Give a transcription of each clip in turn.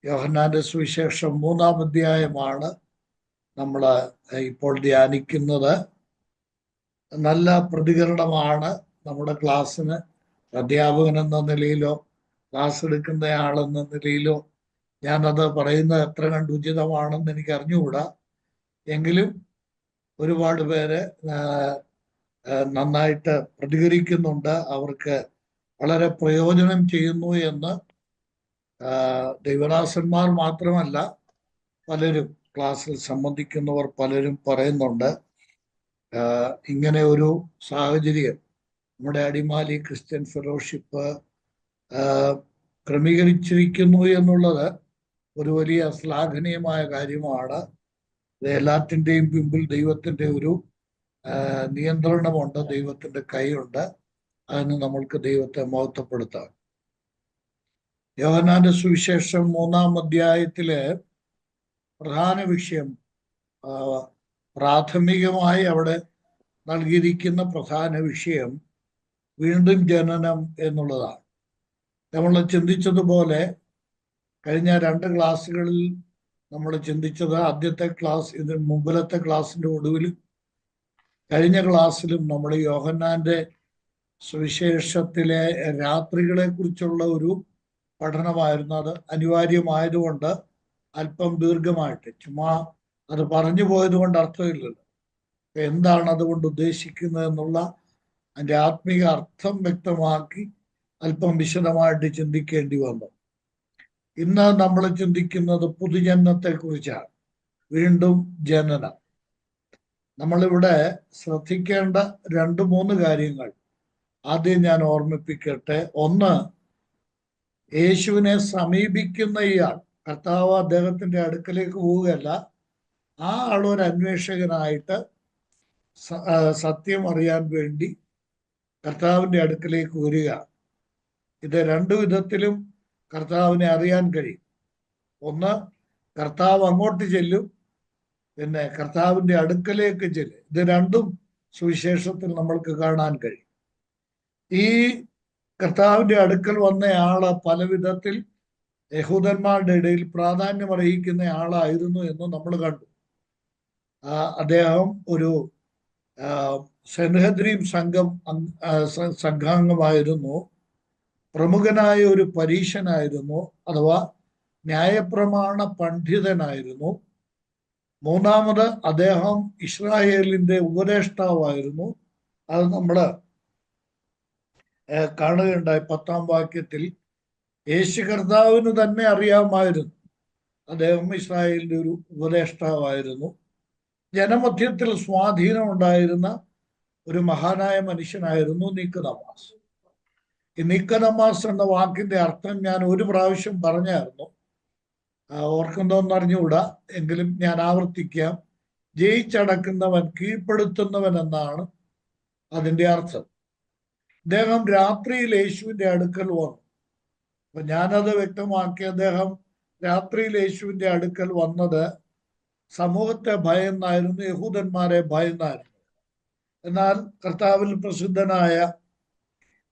യോഹന്നാന്റെ സുവിശേഷം 3-ാം അധ്യായമാണ് നമ്മൾ ഇപ്പോൾ ധ്യാനിക്കുന്നത്. നല്ല പ്രതികരണമാണ് നമ്മുടെ ക്ലാസ്സിന്. അധ്യാപകൻ എന്ന നിലയിലോ ക്ലാസ് എടുക്കുന്നയാളെന്ന നിലയിലോ ഞാനത് പറയുന്നത് എത്ര കണ്ട് ഉചിതമാണെന്ന് എനിക്ക് അറിഞ്ഞുകൂടാ. എങ്കിലും ഒരുപാട് പേര് നന്നായിട്ട് പ്രതികരിക്കുന്നുണ്ട്. അവർക്ക് വളരെ പ്രയോജനം ചെയ്യുന്നു എന്ന് ദൈവദാസന്മാർ മാത്രമല്ല, പലരും ക്ലാസ്സിൽ സംബന്ധിക്കുന്നവർ പലരും പറയുന്നുണ്ട്. ഇങ്ങനെ ഒരു സാഹചര്യം നമ്മുടെ അടിമാലി ക്രിസ്ത്യൻ ഫെലോഷിപ്പ് ക്രമീകരിച്ചിരിക്കുന്നു എന്നുള്ളത് ഒരു വലിയ ശ്ലാഘനീയമായ കാര്യമാണ്. ഇത് എല്ലാത്തിൻ്റെയും പിമ്പിൽ ദൈവത്തിൻ്റെ ഒരു നിയന്ത്രണമുണ്ട്, ദൈവത്തിൻ്റെ കൈയുണ്ട്. അതിന് നമ്മൾക്ക് ദൈവത്തെ മഹത്വപ്പെടുത്താം. യോഹന്നാന്റെ സുവിശേഷം 3-ാം അധ്യായത്തിലെ പ്രധാന വിഷയം, പ്രാഥമികമായി അവിടെ നൽകിയിരിക്കുന്ന പ്രധാന വിഷയം വീണ്ടും ജനനം എന്നുള്ളതാണ്. നമ്മൾ ചിന്തിച്ചതുപോലെ കഴിഞ്ഞ 2 ക്ലാസ്സുകളിൽ നമ്മൾ ചിന്തിച്ചത്, ആദ്യത്തെ ക്ലാസ്, ഇതിന് മുമ്പിലത്തെ ക്ലാസ്സിൻ്റെ ഒടുവിലും കഴിഞ്ഞ ക്ലാസ്സിലും നമ്മൾ യോഹന്നാന്റെ സുവിശേഷത്തിലെ രാത്രികളെ കുറിച്ചുള്ള ഒരു പഠനമായിരുന്നു. അത് അനിവാര്യമായതുകൊണ്ട് അല്പം ദീർഘമായിട്ട്, ചുമ്മാ അത് പറഞ്ഞു പോയത് കൊണ്ട് അർത്ഥമില്ലല്ലോ. എന്താണ് അതുകൊണ്ട് ഉദ്ദേശിക്കുന്നത് എന്നുള്ള അതിൻ്റെ ആത്മീക അർത്ഥം വ്യക്തമാക്കി അല്പം വിശദമായിട്ട് ചിന്തിക്കേണ്ടി വന്നു. ഇന്ന് നമ്മൾ ചിന്തിക്കുന്നത് പുതുജന്മത്തെ കുറിച്ചാണ്, വീണ്ടും ജനനം. നമ്മളിവിടെ ശ്രദ്ധിക്കേണ്ട 2-3 കാര്യങ്ങൾ ആദ്യം ഞാൻ ഓർമ്മിപ്പിക്കട്ടെ. ഒന്ന്, യേശുവിനെ സമീപിക്കുന്ന ഇയാൾ, കർത്താവ് അദ്ദേഹത്തിന്റെ അടുക്കലേക്ക് പോവുകയല്ല, ആ ആളൊരു അന്വേഷകനായിട്ട് സത്യം അറിയാൻ വേണ്ടി കർത്താവിന്റെ അടുക്കലേക്ക് വരിക. ഇത് 2 വിധത്തിലും കർത്താവിനെ അറിയാൻ കഴിയും. ഒന്ന്, കർത്താവ് അങ്ങോട്ട് ചെല്ലും, പിന്നെ കർത്താവിന്റെ അടുക്കലേക്ക് ചെല്ലും. ഇത് 2ഉം സുവിശേഷത്തിൽ നമ്മൾക്ക് കാണാൻ കഴിയും. ഈ കർത്താവിന്റെ അടുക്കൽ വന്നയാള് പല വിധത്തിൽ യഹൂദന്മാരുടെ ഇടയിൽ പ്രാധാന്യം അർഹിക്കുന്ന ആളായിരുന്നു എന്ന് നമ്മൾ കണ്ടു. അദ്ദേഹം ഒരു സെൻഹദ്രീം സംഘാംഗമായിരുന്നു, പ്രമുഖനായ ഒരു പരീശനായിരുന്നു, അഥവാ ന്യായപ്രമാണ പണ്ഡിതനായിരുന്നു. മൂന്നാമത്, അദ്ദേഹം ഇസ്രായേലിന്റെ ഉപദേഷ്ടാവായിരുന്നു. അത് നമ്മൾ കാണുകയുണ്ടായി 10-ാം വാക്യത്തിൽ. യേശു കർത്താവിന് തന്നെ അറിയാമായിരുന്നു അദ്ദേഹം ഇസ്രായേലിന്റെ ഒരു ഉപദേഷ്ടാവായിരുന്നു. ജനമധ്യത്തിൽ സ്വാധീനം ഉണ്ടായിരുന്ന ഒരു മഹാനായ മനുഷ്യനായിരുന്നു നിക്കോദെമാസ്. ഈ നിക്കോദെമാസ് എന്ന വാക്കിന്റെ അർത്ഥം ഞാൻ ഒരു പ്രാവശ്യം പറഞ്ഞായിരുന്നു, ഓർക്കുന്നതെന്ന് അറിഞ്ഞുകൂടാ, എങ്കിലും ഞാൻ ആവർത്തിക്കാം. ജയിച്ചടക്കുന്നവൻ, കീഴ്പ്പെടുത്തുന്നവൻ എന്നാണ് അതിന്റെ അർത്ഥം. അദ്ദേഹം രാത്രിയിൽ യേശുവിന്റെ അടുക്കൽ വന്നു. അപ്പൊ ഞാനത് വ്യക്തമാക്കി, അദ്ദേഹം രാത്രിയിൽ യേശുവിന്റെ അടുക്കൽ വന്നത് സമൂഹത്തെ ഭയന്നായിരുന്നു, യഹൂദന്മാരെ ഭയന്നായിരുന്നു. എന്നാൽ കർത്താവിൽ പ്രസിദ്ധനായ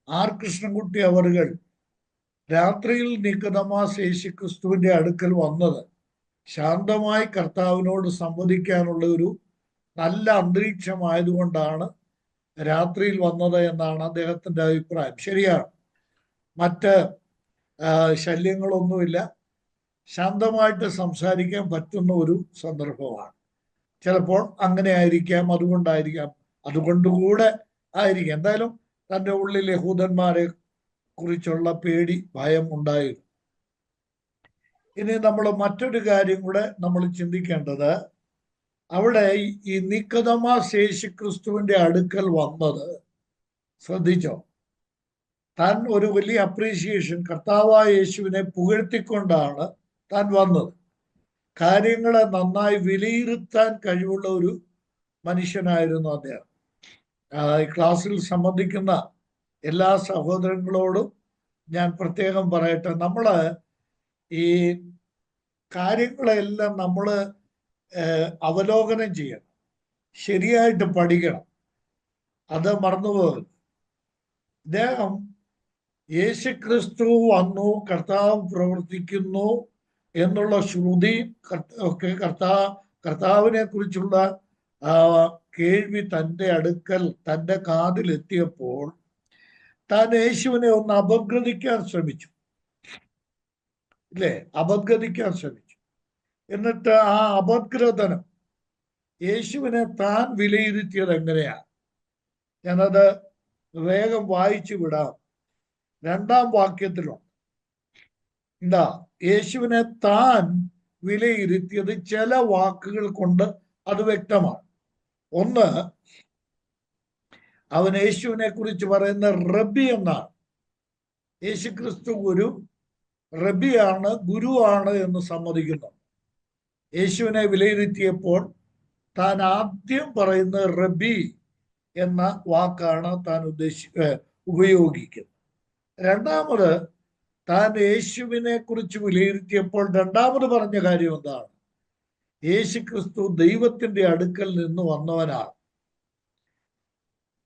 ആർ കൃഷ്ണൻകുട്ടി അവറുകൾ രാത്രിയിൽ നിക്കോദെമാസ് യേശു ക്രിസ്തുവിന്റെ അടുക്കൽ വന്നത് ശാന്തമായി കർത്താവിനോട് സംവദിക്കാനുള്ള ഒരു നല്ല അന്തരീക്ഷമായതുകൊണ്ടാണ് രാത്രിയിൽ വന്നത് എന്നാണ് അദ്ദേഹത്തിന്റെ അഭിപ്രായം. ശരിയാണ്, മറ്റ് ശല്യങ്ങളൊന്നുമില്ല, ശാന്തമായിട്ട് സംസാരിക്കാൻ പറ്റുന്ന ഒരു സന്ദർഭമാണ്. ചിലപ്പോൾ അങ്ങനെ ആയിരിക്കാം, അതുകൊണ്ടുകൂടെ ആയിരിക്കാം. എന്തായാലും തൻ്റെ ഉള്ളിൽ യഹൂദന്മാരെ കുറിച്ചുള്ള പേടി, ഭയം ഉണ്ടായിരുന്നു. ഇനി നമ്മൾ മറ്റൊരു കാര്യം കൂടെ നമ്മൾ ചിന്തിക്കേണ്ടത്, അവിടെ ഈ നിക്കോദെമാസ് യേശു ക്രിസ്തുവിന്റെ അടുക്കൽ വന്നത്, ശ്രദ്ധിച്ചോ, താൻ ഒരു വലിയ അപ്രീസിയേഷൻ, കർത്താവായ യേശുവിനെ പുകഴ്ത്തിക്കൊണ്ടാണ് താൻ വന്നത്. കാര്യങ്ങളെ നന്നായി വിലയിരുത്താൻ കഴിവുള്ള ഒരു മനുഷ്യനായിരുന്നു അദ്ദേഹം. ഈ ക്ലാസ്സിൽ സംബന്ധിക്കുന്ന എല്ലാ സഹോദരങ്ങളോടും ഞാൻ പ്രത്യേകം പറയട്ടെ, നമ്മള് ഈ കാര്യങ്ങളെല്ലാം നമ്മൾ അവലോകനം ചെയ്യണം, ശരിയായിട്ട് പഠിക്കണം, അത് മറന്നുപോകരുത്. ഇദ്ദേഹം യേശുക്രിസ്തു വന്നു, കർത്താവ് പ്രവർത്തിക്കുന്നു എന്നുള്ള ശ്രുതി ഒക്കെ കർത്താവിനെ കുറിച്ചുള്ള കേൾവി തൻ്റെ അടുക്കൽ തൻ്റെ കാതിലെത്തിയപ്പോൾ താൻ യേശുവിനെ ഒന്ന് അപഗ്രഥിക്കാൻ ശ്രമിച്ചു, ഇല്ലേ? അപഗ്രഥിക്കാൻ ശ്രമിച്ചു. എന്നിട്ട് ആ അപഗ്രഥനം യേശുവിനെ താൻ വിലയിരുത്തിയത് എങ്ങനെയാണ്? ഞാനത് വേഗം വായിച്ചു വിടാം. 2-ാം വാക്യത്തിലുണ്ട്. എന്താ? യേശുവിനെ താൻ വിലയിരുത്തിയത് ചില വാക്കുകൾ കൊണ്ട് അത് വ്യക്തമാണ്. ഒന്ന്, അവൻ യേശുവിനെ കുറിച്ച് പറയുന്ന റബ്ബി എന്നാണ്. യേശു ക്രിസ്തു ഒരു റബ്ബിയാണ്, ഗുരുവാണ് എന്ന് സമ്മതിക്കുന്നു. യേശുവിനെ വിലയിരുത്തിയപ്പോൾ താൻ ആദ്യം പറയുന്ന റബ്ബി എന്ന വാക്കാണ് താൻ ഉപയോഗിക്കുന്നത്. രണ്ടാമത്, താൻ യേശുവിനെ കുറിച്ച് വിലയിരുത്തിയപ്പോൾ രണ്ടാമത് പറഞ്ഞ കാര്യം എന്താണ്? യേശു ക്രിസ്തു ദൈവത്തിന്റെ അടുക്കൽ നിന്ന് വന്നവനാണ്.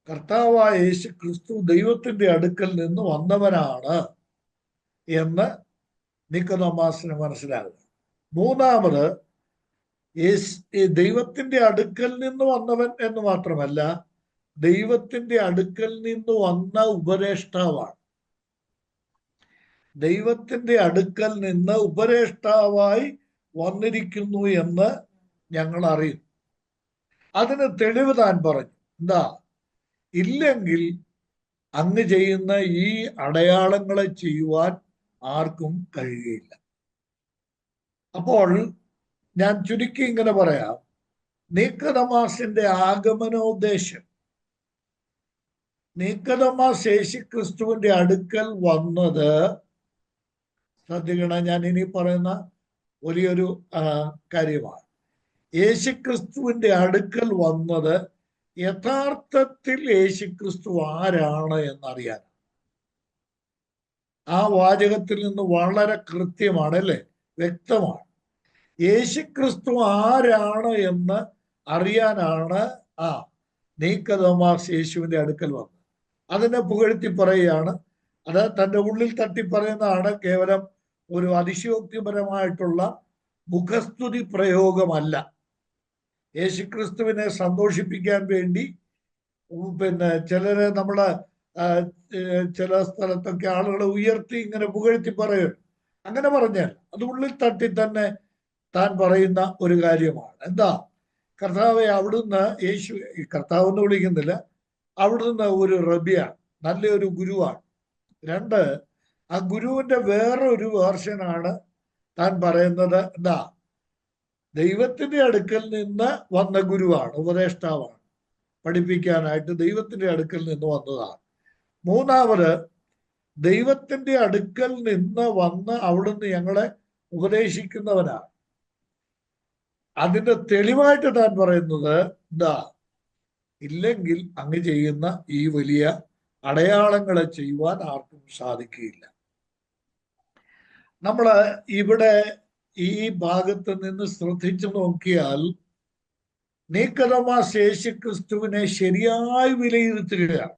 കർത്താവായ യേശു ക്രിസ്തു ദൈവത്തിന്റെ അടുക്കൽ നിന്ന് വന്നവനാണ് എന്ന് നിക്കോദെമാസിന് മനസ്സിലാകുക. മൂന്നാമത്, ദൈവത്തിന്റെ അടുക്കൽ നിന്ന് വന്നവൻ എന്ന് മാത്രമല്ല, ദൈവത്തിന്റെ അടുക്കൽ നിന്ന് വന്ന ഉപദേഷ്ടാവാണ്. ദൈവത്തിന്റെ അടുക്കൽ നിന്ന് ഉപദേഷ്ടാവായി വന്നിരിക്കുന്നു എന്ന് ഞങ്ങൾ അറിയുന്നു. അതിന് തെളിവ് താൻ പറഞ്ഞു. എന്താ? ഇല്ലെങ്കിൽ അങ്ങ് ചെയ്യുന്ന ഈ അടയാളങ്ങളെ ചെയ്യുവാൻ ആർക്കും കഴിയുകയില്ല. അപ്പോൾ ഞാൻ ചുരുക്കി ഇങ്ങനെ പറയാം, നിക്കോദെമാസിന്റെ ആഗമനോദ്ദേശം, നിക്കോദെമാസ് യേശുക്രിസ്തുവിന്റെ അടുക്കൽ വന്നത്, ശ്രദ്ധിക്കണം, ഞാൻ ഇനി പറയുന്ന വലിയൊരു കാര്യമാണ്. യേശുക്രിസ്തുവിന്റെ അടുക്കൽ വന്നത് യഥാർത്ഥത്തിൽ യേശുക്രിസ്തു ആരാണ് എന്നറിയാൻ. ആ വാചകത്തിൽ നിന്ന് വളരെ കൃത്യമാണ്, അല്ലേ? വ്യക്തമാണ്. യേശുക്രിസ്തു ആരാണ് എന്ന് അറിയാനാണ് നിക്കോദെമാസ് യേശുവിന്റെ അടുക്കൽ വന്നത്. അതിനെ പുകഴ്ത്തി പറയുകയാണ്. അത് തൻ്റെ ഉള്ളിൽ തട്ടി പറയുന്നതാണ്. കേവലം ഒരു അതിശയോക്തിപരമായിട്ടുള്ള മുഖസ്തുതി പ്രയോഗമല്ല. യേശുക്രിസ്തുവിനെ സന്തോഷിപ്പിക്കാൻ വേണ്ടി ചിലരെ നമ്മള് ചില സ്ഥലത്തൊക്കെ ആളുകളെ ഉയർത്തി ഇങ്ങനെ പുകഴ്ത്തി പറയും. അങ്ങനെ പറഞ്ഞാൽ അത് ഉള്ളിൽ തട്ടി തന്നെ താൻ പറയുന്ന ഒരു കാര്യമാണ്. എന്താ? കർത്താവെ, അവിടുന്ന് കർത്താവ് എന്ന് വിളിക്കുന്നില്ല, അവിടുന്ന് ഒരു റബ്ബിയാണ്, നല്ലൊരു ഗുരുവാണ്. രണ്ട്, ആ ഗുരുവിന്റെ വേറൊരു വേർഷനാണ് താൻ പറയുന്നത്. എന്താ? ദൈവത്തിന്റെ അടുക്കൽ നിന്ന് വന്ന ഗുരുവാണ്, ഉപദേഷ്ടാവാണ്, പഠിപ്പിക്കാനായിട്ട് ദൈവത്തിന്റെ അടുക്കൽ നിന്ന് വന്നതാണ്. മൂന്നാമത്, ദൈവത്തിന്റെ അടുക്കൽ നിന്ന് വന്ന് അവിടുന്ന് ഞങ്ങളെ ഉപദേശിക്കുന്നവനാണ്. അതിന്റെ തെളിവായിട്ട് താൻ പറയുന്നത് എന്താ? ഇല്ലെങ്കിൽ അങ്ങ് ചെയ്യുന്ന ഈ വലിയ അടയാളങ്ങളെ ചെയ്യുവാൻ ആർക്കും സാധിക്കുകയില്ല. നമ്മള് ഇവിടെ ഈ ഭാഗത്ത് നിന്ന് ശ്രദ്ധിച്ചു നോക്കിയാൽ നിക്കോദെമാസ് യേശുക്രിസ്തുവിനെ ശരിയായി വിലയിരുത്തുകയാണ്.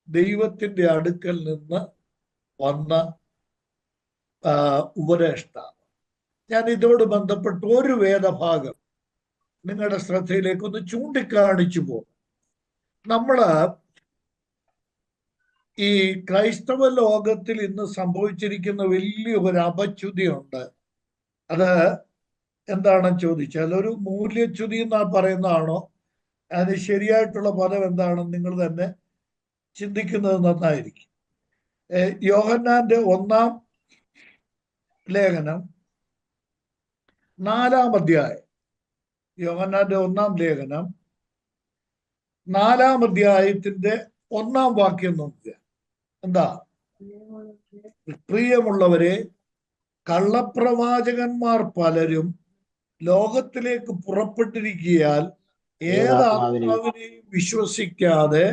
ദൈവത്തിന്റെ അടുക്കൽ നിന്ന് വന്ന ഉപദേഷ്ടാവ്. ഞാൻ ഇതോട് ബന്ധപ്പെട്ട് ഒരു വേദഭാഗം നിങ്ങളുടെ ശ്രദ്ധയിലേക്കൊന്ന് ചൂണ്ടിക്കാണിച്ചു പോകും. നമ്മള് ഈ ക്രൈസ്തവ ലോകത്തിൽ ഇന്ന് സംഭവിച്ചിരിക്കുന്ന വലിയ ഒരു അപച്യുതിയുണ്ട്. അത് എന്താണെന്ന് ചോദിച്ചാൽ, ഒരു മൂല്യച്യുതി എന്നാ പറയുന്നതാണോ, അതിന് ശരിയായിട്ടുള്ള പദം എന്താണെന്ന് നിങ്ങൾ തന്നെ ചിന്തിക്കുന്നത് നന്നായിരിക്കും. യോഹന്നാന്റെ 1-ാം ലേഖനം 4-ാം അധ്യായം, യോഹന്നാന്റെ 1-ാം ലേഖനം 4-ാം അധ്യായത്തിന്റെ 1-ാം വാക്യം നോക്കുക. എന്താ? പ്രിയമുള്ളവരെ, കള്ളപ്രവാചകന്മാർ പലരും ലോകത്തിലേക്ക് പുറപ്പെട്ടിരിക്കയാൽ ഏതാത്മാവിനെയും വിശ്വസിക്കാതെ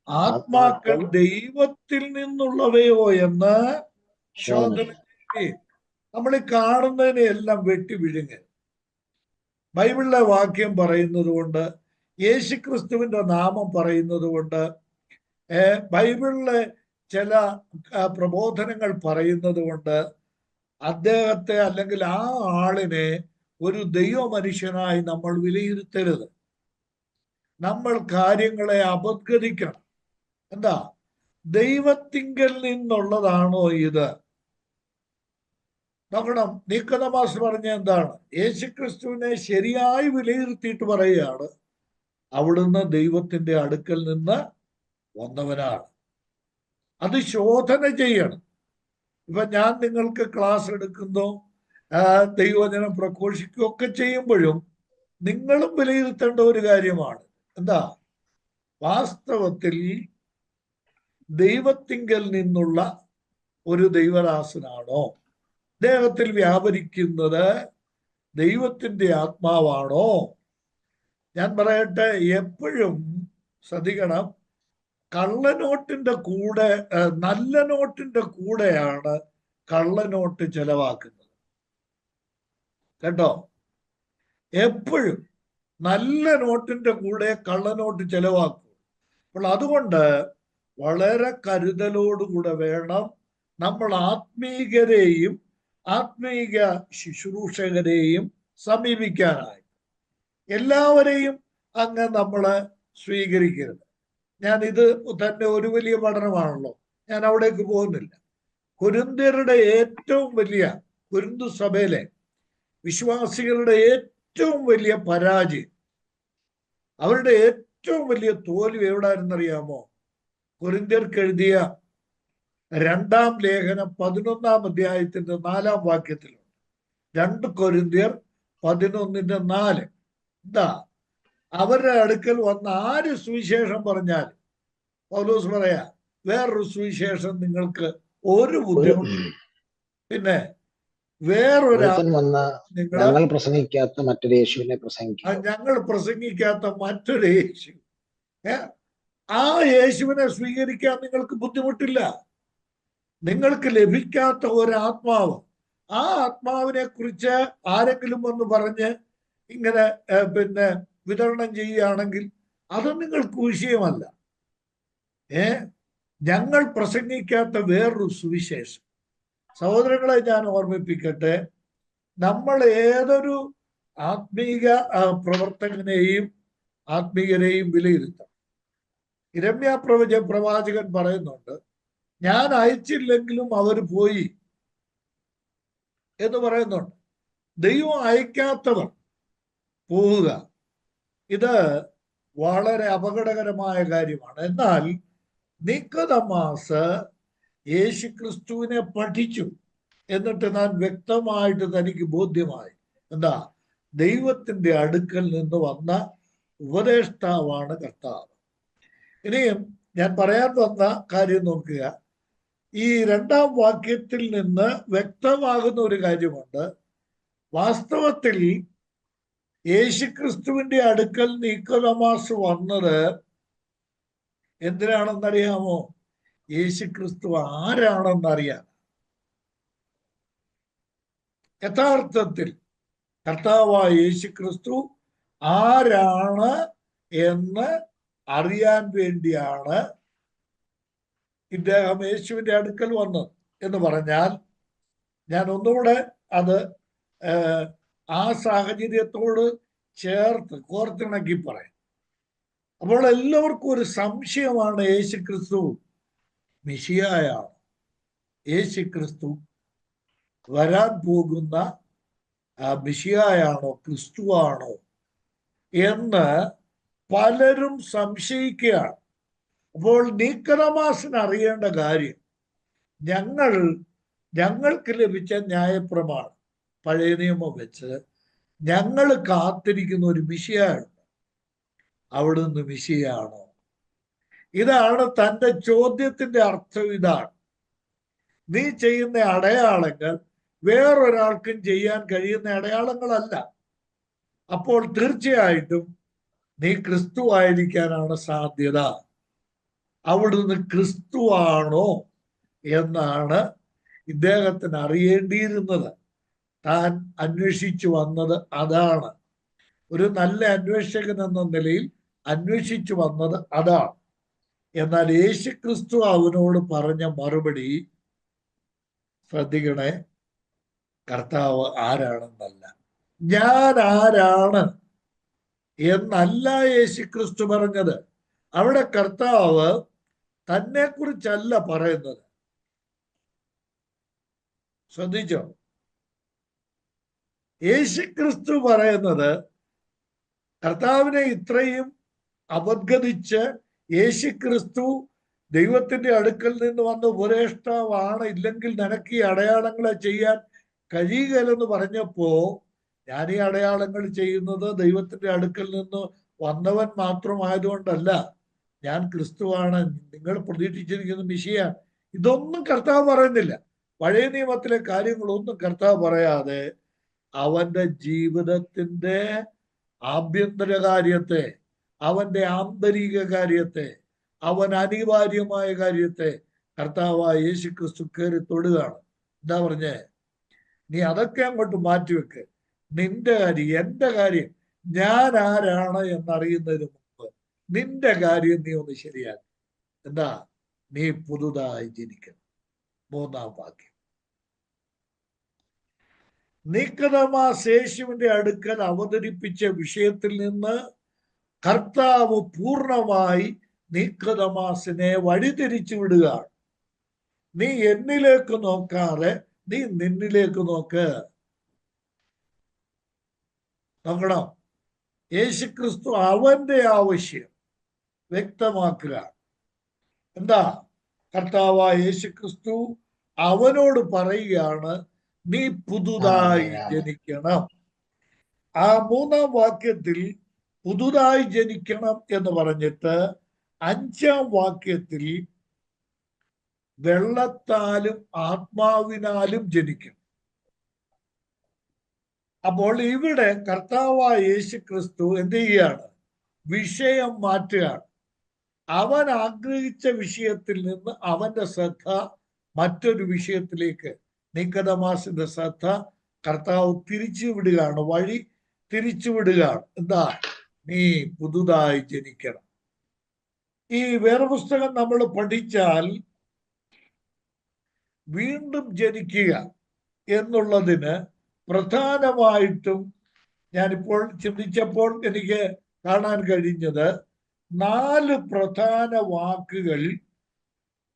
ആത്മാക്കൾ ദൈവത്തിൽ നിന്നുള്ളവയോ എന്ന് ശോധന ചെയ്യുകയും. നമ്മൾ ഈ കാണുന്നതിനെ എല്ലാം വെട്ടി വിഴുങ്ങ. ബൈബിളിലെ വാക്യം പറയുന്നത് കൊണ്ട്, യേശുക്രിസ്തുവിന്റെ നാമം പറയുന്നത് കൊണ്ട്, ബൈബിളിലെ ചില പ്രബോധനങ്ങൾ പറയുന്നത് കൊണ്ട് അദ്ദേഹത്തെ അല്ലെങ്കിൽ ആ ആളിനെ ഒരു ദൈവ മനുഷ്യനായി നമ്മൾ വിലയിരുത്തരുത്. നമ്മൾ കാര്യങ്ങളെ അപഗ്രഥിക്കണം. എന്താ, ദൈവത്തിങ്കൽ നിന്നുള്ളതാണോ ഇത്? നോക്കണം, നിക്കോദെമോസ് പറഞ്ഞ എന്താണ്? യേശുക്രിസ്തുവിനെ ശരിയായി വിലയിരുത്തിയിട്ട് പറയുകയാണ്, അവിടുന്ന് ദൈവത്തിന്റെ അടുക്കൽ നിന്ന് വന്നവനാണ്. അത് ശോധന ചെയ്യണം. ഇപ്പൊ ഞാൻ നിങ്ങൾക്ക് ക്ലാസ് എടുക്കുന്നു, ദൈവവചനം പ്രഘോഷിക്കുകയൊക്കെ ചെയ്യുമ്പോഴും നിങ്ങളും വിലയിരുത്തേണ്ട ഒരു കാര്യമാണ്. എന്താ, വാസ്തവത്തിൽ ദൈവത്തിങ്കൽ നിന്നുള്ള ഒരു ദൈവദാസനാണോ? അദ്ദേഹത്തിൽ വ്യാപരിക്കുന്നത് ദൈവത്തിന്റെ ആത്മാവാണോ? ഞാൻ പറയട്ടെ, എപ്പോഴും ശ്രദ്ധിക്കണം, കള്ളനോട്ടിന്റെ കൂടെ, നല്ല നോട്ടിന്റെ കൂടെയാണ് കള്ളനോട്ട് ചെലവാക്കുന്നത്. കേട്ടോ, എപ്പോഴും നല്ല നോട്ടിന്റെ കൂടെ കള്ളനോട്ട് ചെലവാക്കും. അപ്പോൾ അതുകൊണ്ട് വളരെ കരുതലോടുകൂടെ വേണം നമ്മൾ ആത്മീകരെയും ആത്മീക ശുശ്രൂഷകരെയും സമീപിക്കാനായി. എല്ലാവരെയും അങ്ങ് നമ്മൾ സ്വീകരിക്കരുത്. ഞാൻ ഇത് തന്നെ ഒരു വലിയ പഠനമാണല്ലോ, ഞാൻ അവിടേക്ക് പോകുന്നില്ല. കൊരിന്ത്യരുടെ ഏറ്റവും വലിയ, കൊരിന്തു സഭയിലെ വിശ്വാസികളുടെ ഏറ്റവും വലിയ പരാജയം, അവരുടെ ഏറ്റവും വലിയ തോൽവി എവിടായിരുന്നറിയാമോ? കൊരിന്ത്യർക്ക് എഴുതിയ 2-ാം ലേഖനം 11-ാം അധ്യായത്തിന്റെ 4-ാം വാക്യത്തിലുണ്ട്. 2 കൊരിന്ത്യർ 11:4. എന്താ, അവരുടെ അടുക്കൽ വന്ന ആര് സുവിശേഷം പറഞ്ഞാൽ പൗലോസ് പറയാ, വേറൊരു സുവിശേഷം നിങ്ങൾക്ക് ഒരു ബുദ്ധിമുട്ടില്ല. പിന്നെ ഞങ്ങൾ പ്രസംഗിക്കാത്ത മറ്റൊരു യേശുവിനെ പ്രസംഗിക്കുക. ഞങ്ങൾ പ്രസംഗിക്കാത്ത മറ്റൊരു യേശു, ആ യേശുവിനെ സ്വീകരിക്കാൻ നിങ്ങൾക്ക് ബുദ്ധിമുട്ടില്ല. നിങ്ങൾക്ക് ലഭിക്കാത്ത ഒരാത്മാവ്, ആ ആത്മാവിനെ കുറിച്ച് ആരെങ്കിലും വന്ന് പറഞ്ഞ് ഇങ്ങനെ പിന്നെ വിതരണം ചെയ്യുകയാണെങ്കിൽ അത് നിങ്ങൾക്ക് വിഷയമല്ല. ഞങ്ങൾ പ്രസംഗിക്കാത്ത വേറൊരു സുവിശേഷം. സഹോദരങ്ങളെ, ഞാൻ ഓർമ്മിപ്പിക്കട്ടെ, നമ്മൾ ഏതൊരു ആത്മീക പ്രവർത്തകനെയും ആത്മീയരെയും വിലയിരുത്താം. ഇരമ്യ പ്രവാചകൻ പറയുന്നുണ്ട്, ഞാൻ അയച്ചില്ലെങ്കിലും അവർ പോയി എന്ന് പറയുന്നുണ്ട്. ദൈവം അയക്കാത്തവർ പോവുക, ഇത് വളരെ അപകടകരമായ കാര്യമാണ്. എന്നാൽ നിക്കോദെമോസ് യേശുക്രിസ്തുവിനെ പഠിച്ചു, എന്നിട്ട് ഞാൻ വ്യക്തമായിട്ട് തനിക്ക് ബോധ്യമായി, എന്താ, ദൈവത്തിന്റെ അടുക്കൽ നിന്ന് വന്ന ഉപദേഷ്ടാവാണ് കർത്താവ്. ഇനിയും ഞാൻ പറയാൻ വന്ന കാര്യം നോക്കുക. ഈ 2-ാം വാക്യത്തിൽ നിന്ന് വ്യക്തമാകുന്ന ഒരു കാര്യമുണ്ട്. വാസ്തവത്തിൽ യേശുക്രിസ്തുവിന്റെ അടുക്കൽ നിക്കോദെമോസ് വന്നത് എന്തിനാണെന്നറിയാമോ? യേശുക്രിസ്തു ആരാണെന്നറിയാൻ. യഥാർത്ഥത്തിൽ കർത്താവായ യേശുക്രിസ്തു ആരാണ് എന്ന് അറിയാൻ വേണ്ടിയാണ് ഇദ്ദേഹം യേശുവിന്റെ അടുക്കൽ വന്നത് എന്ന് പറഞ്ഞാൽ, ഞാൻ ഒന്നുകൂടെ അത് ആ സാഹചര്യത്തോട് ചേർത്ത് കോർത്തിണക്കി പറയാം. അപ്പോൾ എല്ലാവർക്കും ഒരു സംശയമാണ്, യേശുക്രിസ്തു മെശിയായാണോ? യേശുക്രിസ്തു വരാൻ പോകുന്ന മെശിയായാണോ, ക്രിസ്തുവാണോ എന്ന് പലരും സംശയിക്കുകയാണ്. അപ്പോൾ നിക്കോദെമോസിന് അറിയേണ്ട കാര്യം, ഞങ്ങൾക്ക് ലഭിച്ച ന്യായപ്രമാണം പഴയ നിയമം വെച്ച് ഞങ്ങൾ കാത്തിരിക്കുന്ന ഒരു മെശിയയുണ്ട്, അവിടുന്ന് മെശിയാണോ? ഇതാണ് തൻ്റെ ചോദ്യത്തിന്റെ അർത്ഥം. ഇതാണ്, നീ ചെയ്യുന്ന അടയാളങ്ങൾ വേറൊരാൾക്കും ചെയ്യാൻ കഴിയുന്ന അടയാളങ്ങളല്ല. അപ്പോൾ തീർച്ചയായിട്ടും നീ ക്രിസ്തു ആയിരിക്കാനാണ് സാധ്യത. അവിടുന്ന് ക്രിസ്തുവാണോ എന്നാണ് ഇദ്ദേഹത്തിന് അറിയേണ്ടിയിരുന്നത്. താൻ അന്വേഷിച്ചു വന്നത് അതാണ്. ഒരു നല്ല അന്വേഷകൻ എന്ന നിലയിൽ അന്വേഷിച്ചു വന്നത് അതാണ്. എന്നാൽ യേശുക്രിസ്തു അവനോട് പറഞ്ഞ മറുപടി ശ്രദ്ധിക്കണേ, കർത്താവ് ആരാണെന്നല്ല. ഞാൻ ആരാണ് എന്നല്ല യേശുക്രിസ്തു പറഞ്ഞത്. അവിടെ കർത്താവ് തന്നെ കുറിച്ചല്ല പറയുന്നത്. ശ്രദ്ധിച്ചോ? യേശുക്രിസ്തു പറയുന്നത്, കർത്താവിനെ ഇത്രയും അപദ്ഗതിച്ച് യേശുക്രിസ്തു ദൈവത്തിന്റെ അടുക്കൽ നിന്ന് വന്ന ഉപദേഷ്ടാവാണ്, ഇല്ലെങ്കിൽ നിനക്ക് ഈ അടയാളങ്ങളെ ചെയ്യാൻ കഴിയുകയില്ലെന്ന് പറഞ്ഞപ്പോ, ഞാൻ ഈ അടയാളങ്ങൾ ചെയ്യുന്നത് ദൈവത്തിന്റെ അടുക്കൽ നിന്ന് വന്നവൻ മാത്രമായതുകൊണ്ടല്ല, ഞാൻ ക്രിസ്തുവാണ്, നിങ്ങൾ പ്രതീക്ഷിച്ചിരിക്കുന്ന മിശിയാണ്. ഇതൊന്നും കർത്താവ് പറയുന്നില്ല. പഴയ നിയമത്തിലെ കാര്യങ്ങളൊന്നും കർത്താവ് പറയാതെ അവന്റെ ജീവിതത്തിന്റെ ആഭ്യന്തര കാര്യത്തെ, അവന്റെ ആന്തരിക കാര്യത്തെ, അവൻ അനിവാര്യമായ കാര്യത്തെ കർത്താവായ യേശുക്രിസ്തു കയറി തൊടുകയാണ്. എന്താ പറഞ്ഞേ? നീ അതൊക്കെ അങ്ങോട്ട് മാറ്റിവെക്ക്. നിന്റെ കാര്യം, എന്റെ കാര്യം, ഞാൻ ആരാണ് എന്നറിയുന്നതിന് മുമ്പ് നിന്റെ കാര്യം നീ ഒന്ന് ശരിയാക്കി. എന്താ? നീ പുതുതായി ജനിക്കണം. 3-ാം വാക്യം. നിക്കോദെമാസ് യേശുവിന്റെ അടുക്കൽ അവതരിപ്പിച്ച വിഷയത്തിൽ നിന്ന് കർത്താവ് പൂർണ്ണമായി നിക്കോദെമാസിനെ വഴിതിരിച്ചു വിടുകയാണ്. നീ എന്നിലേക്ക് നോക്കാതെ നീ നിന്നിലേക്ക് നോക്ക്. നോക്കണം, യേശുക്രിസ്തു അവന്റെ ആവശ്യം വ്യക്തമാക്കുക. എന്താ? കർത്താവായ യേശുക്രിസ്തു അവനോട് പറയുകയാണ്, നീ പുതുതായി ജനിക്കണം. ആ 3-ാം വാക്യത്തിൽ പുതുതായി ജനിക്കണം എന്ന് പറഞ്ഞിട്ട് 5-ാം വാക്യത്തിൽ വെള്ളത്താലും ആത്മാവിനാലും ജനിക്കണം. അപ്പോൾ ഇവിടെ കർത്താവായ യേശുക്രിസ്തു എന്ത് ചെയ്യുകയാണ്? വിഷയം മാറ്റുകയാണ്. അവൻ ആഗ്രഹിച്ച വിഷയത്തിൽ നിന്ന് അവന്റെ ശ്രദ്ധ മറ്റൊരു വിഷയത്തിലേക്ക്, നിക്കോദെമാസിന്റെ ശ്രദ്ധ കർത്താവ് തിരിച്ചു വിടുകയാണ്, വഴി തിരിച്ചു വിടുകയാണ്. എന്താ? നീ പുതുതായി ജനിക്കണം. ഈ വേദപുസ്തകം നമ്മൾ പഠിച്ചാൽ വീണ്ടും ജനിക്കുക എന്നുള്ളതിന് പ്രധാനമായിട്ടും ഞാനിപ്പോൾ ചിന്തിച്ചപ്പോൾ എനിക്ക് കാണാൻ കഴിഞ്ഞത് 4 പ്രധാന വാക്കുകൾ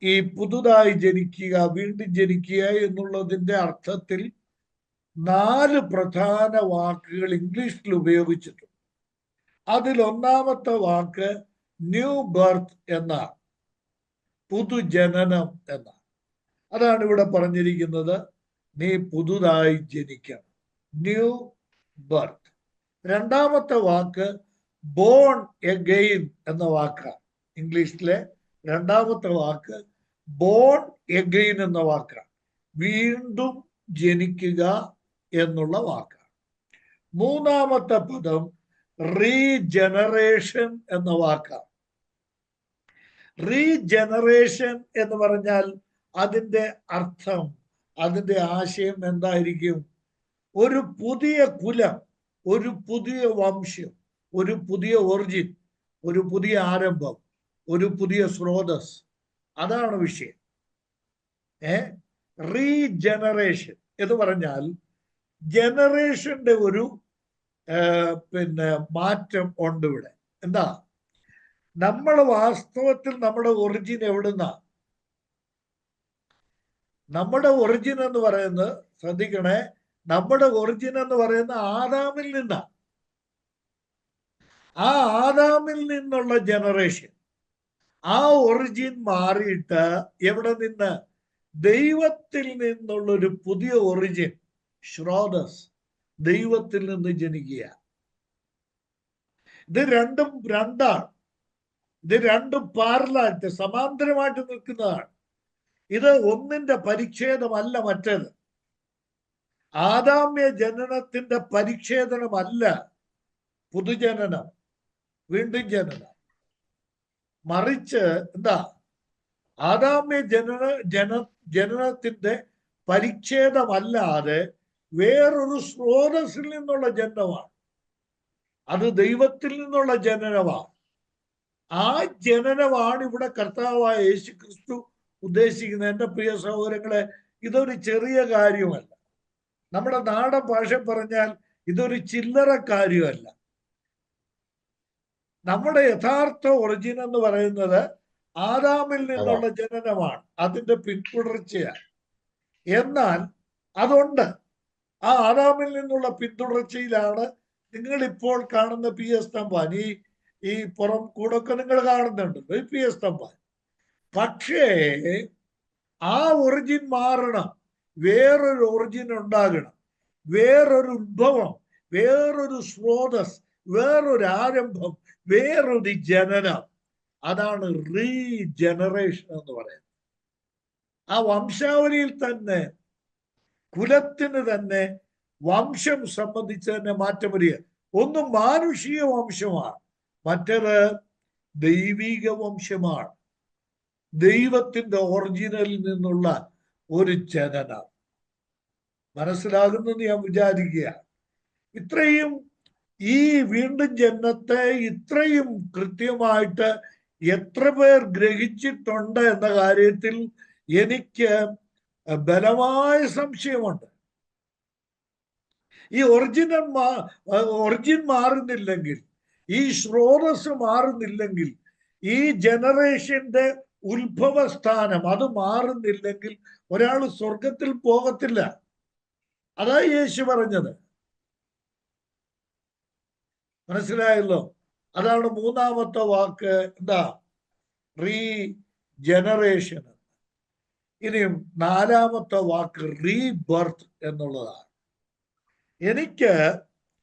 ഈ പുതുതായി ജനിക്കുക, വീണ്ടും ജനിക്കുക എന്നുള്ളതിന്റെ അർത്ഥത്തിൽ 4 പ്രധാന വാക്കുകൾ ഇംഗ്ലീഷിൽ ഉപയോഗിച്ചിട്ടുണ്ട്. അതിൽ 1-ാമത്തെ വാക്ക് ന്യൂ ബർത്ത് എന്നാണ്, പുതുജനനം എന്നാണ്. അതാണ് ഇവിടെ പറഞ്ഞിരിക്കുന്നത്, നീ പുതുതായി ജനിക്കണം, ന്യൂ ബർത്ത്. 2-ാമത്തെ വാക്ക് ബോൺ എഗെയിൻ എന്ന വാക്കാണ്. ഇംഗ്ലീഷിലെ 2-ാമത്തെ വാക്ക് ബോൺ എഗെയിൻ എന്ന വാക്കാണ്, വീണ്ടും ജനിക്കുക എന്നുള്ള വാക്കാണ്. 3-ാമത്തെ പദം റീജനറേഷൻ എന്ന വാക്കാണ്. റീജനറേഷൻ എന്ന് പറഞ്ഞാൽ അതിൻ്റെ അർത്ഥം, അതിൻ്റെ ആശയം എന്തായിരിക്കും? ഒരു പുതിയ കുലം, ഒരു പുതിയ വംശം, ഒരു പുതിയ ഒറിജിൻ, ഒരു പുതിയ ആരംഭം, ഒരു പുതിയ സ്രോതസ്. അതാണ് വിഷയം. റീജനറേഷൻ എന്ന് പറഞ്ഞാൽ ജനറേഷന്റെ ഒരു മാറ്റം ഉണ്ട് ഇവിടെ. എന്താ? നമ്മൾ വാസ്തവത്തിൽ നമ്മുടെ ഒറിജിൻ എവിടുന്നാ? നമ്മുടെ ഒറിജിൻ എന്ന് പറയുന്നത്, ശ്രദ്ധിക്കണേ, നമ്മുടെ ഒറിജിൻ എന്ന് പറയുന്ന ആദാമിൽ നിന്നാ. ആ ആദാമിൽ നിന്നുള്ള ജനറേഷൻ, ആ ഒറിജിൻ മാറിയിട്ട് എവിടെ നിന്ന്? ദൈവത്തിൽ നിന്നുള്ളൊരു പുതിയ ഒറിജിൻ, ശ്രോതസ്, ദൈവത്തിൽ നിന്ന് ജനിക്കുക. ഇത് രണ്ടാണ്. ഇത് രണ്ടും പാരലായിട്ട്, സമാന്തരമായിട്ട് നിൽക്കുന്നതാണ്. ഇത് ഒന്നിന്റെ പരിച്ഛേദമല്ല മറ്റേത്. ആദാമ്യ ജനനത്തിന്റെ പരിച്ഛേദനമല്ല പുതുജനനം, വീണ്ടും ജനനം. മറിച്ച് എന്താ? ആദാമ്യ ജനനത്തിന്റെ പരിച്ഛേദമല്ലാതെ വേറൊരു സ്രോതസ്സിൽ നിന്നുള്ള ജനനമാണ്. അത് ദൈവത്തിൽ നിന്നുള്ള ജനനമാണ്. ആ ജനനമാണ് ഇവിടെ കർത്താവായ യേശുക്രിസ്തു ഉദ്ദേശിക്കുന്നത്. എൻ്റെ പ്രിയ സഹോദരങ്ങളെ, ഇതൊരു ചെറിയ കാര്യമല്ല. നമ്മുടെ നാടൻ ഭാഷ പറഞ്ഞാൽ ഇതൊരു ചില്ലറ കാര്യമല്ല. നമ്മുടെ യഥാർത്ഥ ഒറിജിൻ എന്ന് പറയുന്നത് ആദാമിൽ നിന്നുള്ള ജനനമാണ്, അതിന്റെ പിന്തുടർച്ചയാണ്. എന്നാൽ അതുണ്ട്, ആ ആദാമിൽ നിന്നുള്ള പിന്തുടർച്ചയിലാണ് നിങ്ങൾ ഇപ്പോൾ കാണുന്ന പി എസ് തമ്പാൻ. ഈ പുറം കൂടൊക്കെ നിങ്ങൾ കാണുന്നുണ്ടല്ലോ, ഈ പി എസ് തമ്പാൻ. പക്ഷേ ആ ഒറിജിൻ മാറണം, വേറൊരു ഒറിജിൻ ഉണ്ടാകണം, വേറൊരു ഉത്ഭവം, വേറൊരു സ്രോതസ്, വേറൊരു ആരംഭം, വേറൊരു ജനനം. അതാണ് റീജനറേഷൻ എന്ന് പറയുന്നത്. ആ വംശാവലിയിൽ തന്നെ, കുലത്തിന് തന്നെ വംശം സംബന്ധിച്ച് തന്നെ മാറ്റം വരിക. ഒന്ന് മാനുഷിക വംശമാണ്, മറ്റേത് ദൈവിക വംശമാണ്. ദൈവത്തിന്റെ ഒറിജിനലിൽ നിന്നുള്ള ഒരു ജനനം. മനസ്സിലാകുന്നെന്ന് ഞാൻ വിചാരിക്കുക. ഇത്രയും ഈ വീണ്ടും ജന്മത്തെ ഇത്രയും കൃത്യമായിട്ട് എത്ര പേർ ഗ്രഹിച്ചിട്ടുണ്ട് എന്ന കാര്യത്തിൽ എനിക്ക് ബലമായ സംശയമുണ്ട്. ഈ ഒറിജിൻ മാറുന്നില്ലെങ്കിൽ, ഈ സ്രോതസ് മാറുന്നില്ലെങ്കിൽ, ഈ ജനറേഷന്റെ ഉത്ഭവസ്ഥാനം അത് മാറുന്നില്ലെങ്കിൽ ഒരാൾ സ്വർഗത്തിൽ പോകത്തില്ല. അതാ യേശു പറഞ്ഞത്. മനസ്സിലായല്ലോ? അതാണ് മൂന്നാമത്തെ വാക്ക്. എന്താ? റീജനറേഷൻ. ഇനിയും നാലാമത്തെ വാക്ക് റീബർത്ത് എന്നുള്ളതാണ്. എനിക്ക്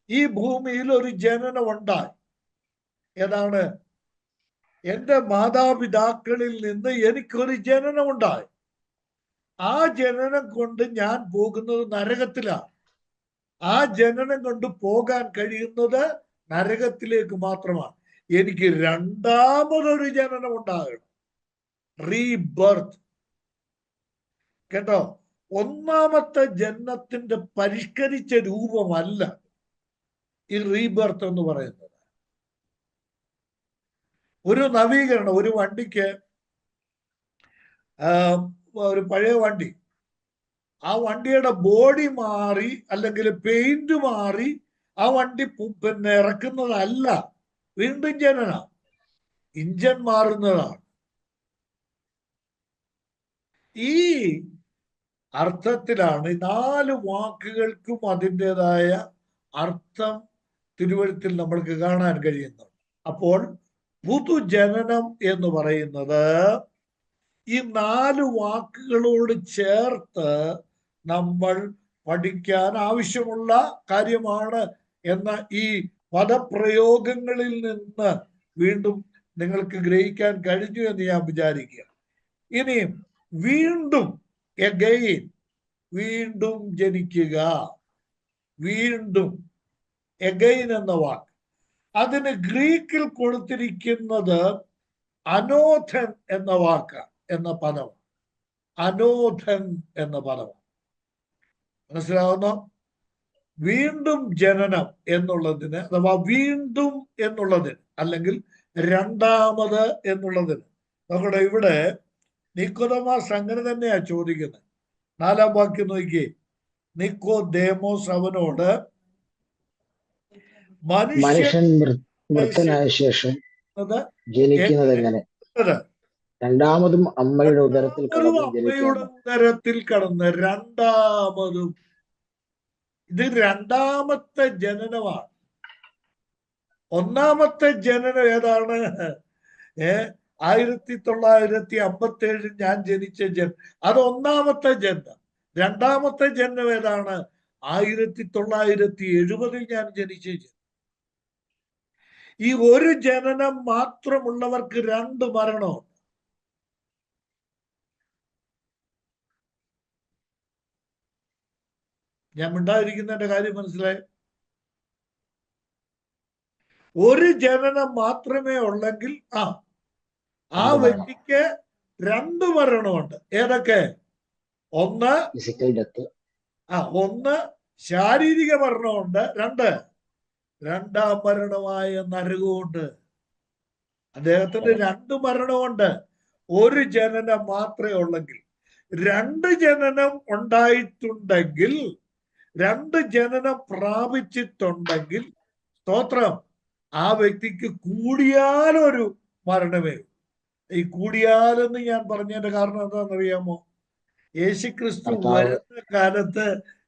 ഈ ഭൂമിയിൽ ഒരു ജനനം ഉണ്ടായി. ഏതാണ്? എൻ്റെ മാതാപിതാക്കളിൽ നിന്ന് എനിക്കൊരു ജനനം ഉണ്ടായി. ആ ജനനം കൊണ്ട് ഞാൻ പോകുന്നത് നരകത്തിലാണ്. ആ ജനനം കൊണ്ട് പോകാൻ കഴിയുന്നത് നരകത്തിലേക്ക് മാത്രമാണ്. എനിക്ക് രണ്ടാമതൊരു ജനനം ഉണ്ടാകണം, റീബർത്ത്. കേട്ടോ? ഒന്നാമത്തെ ജന്മത്തിന്റെ പരിഷ്കരിച്ച രൂപമല്ല ഈ റീബർത്ത് എന്ന് പറയുന്നത്. ഒരു നവീകരണം, ഒരു വണ്ടിക്ക്, ഒരു പഴയ വണ്ടി, ആ വണ്ടിയുടെ ബോഡി മാറി അല്ലെങ്കിൽ പെയിന്റ് മാറി ആ വണ്ടി പിന്നെ ഇറക്കുന്നതല്ല വീണ്ടും ജനനം. ഇഞ്ചൻ മാറുന്നതാണ്. ഈ അർത്ഥത്തിലാണ് ഈ 4 വാക്കുകൾക്കും അതിൻ്റെതായ അർത്ഥം തിരുവഴുത്തിൽ നമ്മൾക്ക് കാണാൻ കഴിയുന്നത്. അപ്പോൾ പുതുജനനം എന്ന് പറയുന്നത് ഈ 4 വാക്കുകളോട് ചേർത്ത് നമ്മൾ പഠിക്കാൻ ആവശ്യമുള്ള കാര്യമാണ് എന്ന ഈ പദപ്രയോഗങ്ങളിൽ നിന്ന് വീണ്ടും നിങ്ങൾക്ക് ഗ്രഹിക്കാൻ കഴിഞ്ഞു എന്ന് ഞാൻ വിചാരിക്കുക. ഇനിയും വീണ്ടും, എഗെയിൻ, വീണ്ടും ജനിക്കുക. വീണ്ടും, എഗെയിൻ എന്ന വാക്ക്, അതിന് ഗ്രീക്കിൽ കൊടുത്തിരിക്കുന്നത് അനോഥൻ എന്ന വാക്ക്, എന്ന പദം. അനോഥൻ എന്ന പദം മനസ്സിലാവുന്നു? വീണ്ടും ജനനം എന്നുള്ളതിന്, അഥവാ വീണ്ടും എന്നുള്ളതിന്, അല്ലെങ്കിൽ രണ്ടാമത് എന്നുള്ളതിന്, നമ്മുടെ ഇവിടെ നിക്കോദെമോസ് അങ്ങനെ തന്നെയാ ചോദിക്കുന്നത്. 4-ാം വാക്യം നോക്കിയേ. നിക്കോദേമോസ് അവനോട്, മനുഷ്യൻ മൃതനായ ശേഷം ജനിക്കുന്നത് എങ്ങനെ? രണ്ടാമതും അമ്മയുടെ ഉദരത്തിൽ കടന്ന് രണ്ടാമതും. ഇത് രണ്ടാമത്തെ ജനനമാണ്. ഒന്നാമത്തെ ജനനം ഏതാണ്? 1957 ഞാൻ ജനിച്ച ജന്മം, അത് ഒന്നാമത്തെ ജന്മം. രണ്ടാമത്തെ ജന്മം ഏതാണ്? 1970 ഞാൻ ജനിച്ച ജന്മം. ഈ ഒരു ജനനം മാത്രമുള്ളവർക്ക് 2 മരണമുണ്ട്. ഞാൻ മിണ്ടാതിരിക്കുന്നതിന്റെ കാര്യം മനസ്സിലായി? ഒരു ജനനം മാത്രമേ ഉള്ളെങ്കിൽ ആ വ്യക്തിക്ക് 2 മരണമുണ്ട്. ഏതൊക്കെ? ഒന്ന് ശാരീരിക മരണമുണ്ട്, 2 രണ്ടാം മരണമായ നരകമുണ്ട്. അദ്ദേഹത്തിന് 2 മരണമുണ്ട്. ഒരു ജനനം മാത്രമേ ഉള്ളെങ്കിൽ. 2 ജനനം ഉണ്ടായിട്ടുണ്ടെങ്കിൽ രണ്ട് ജനനം പ്രാപിച്ചിട്ടുണ്ടെങ്കിൽ സ്തോത്രം, ആ വ്യക്തിക്ക് കൂടിയാലൊരു മരണമേ. ഈ കൂടിയാലെന്ന് ഞാൻ പറഞ്ഞതിന്റെ കാരണം എന്താണെന്നറിയാമോ? യേശുക്രിസ്തു കർത്താവ് വരുന്ന കാലത്ത്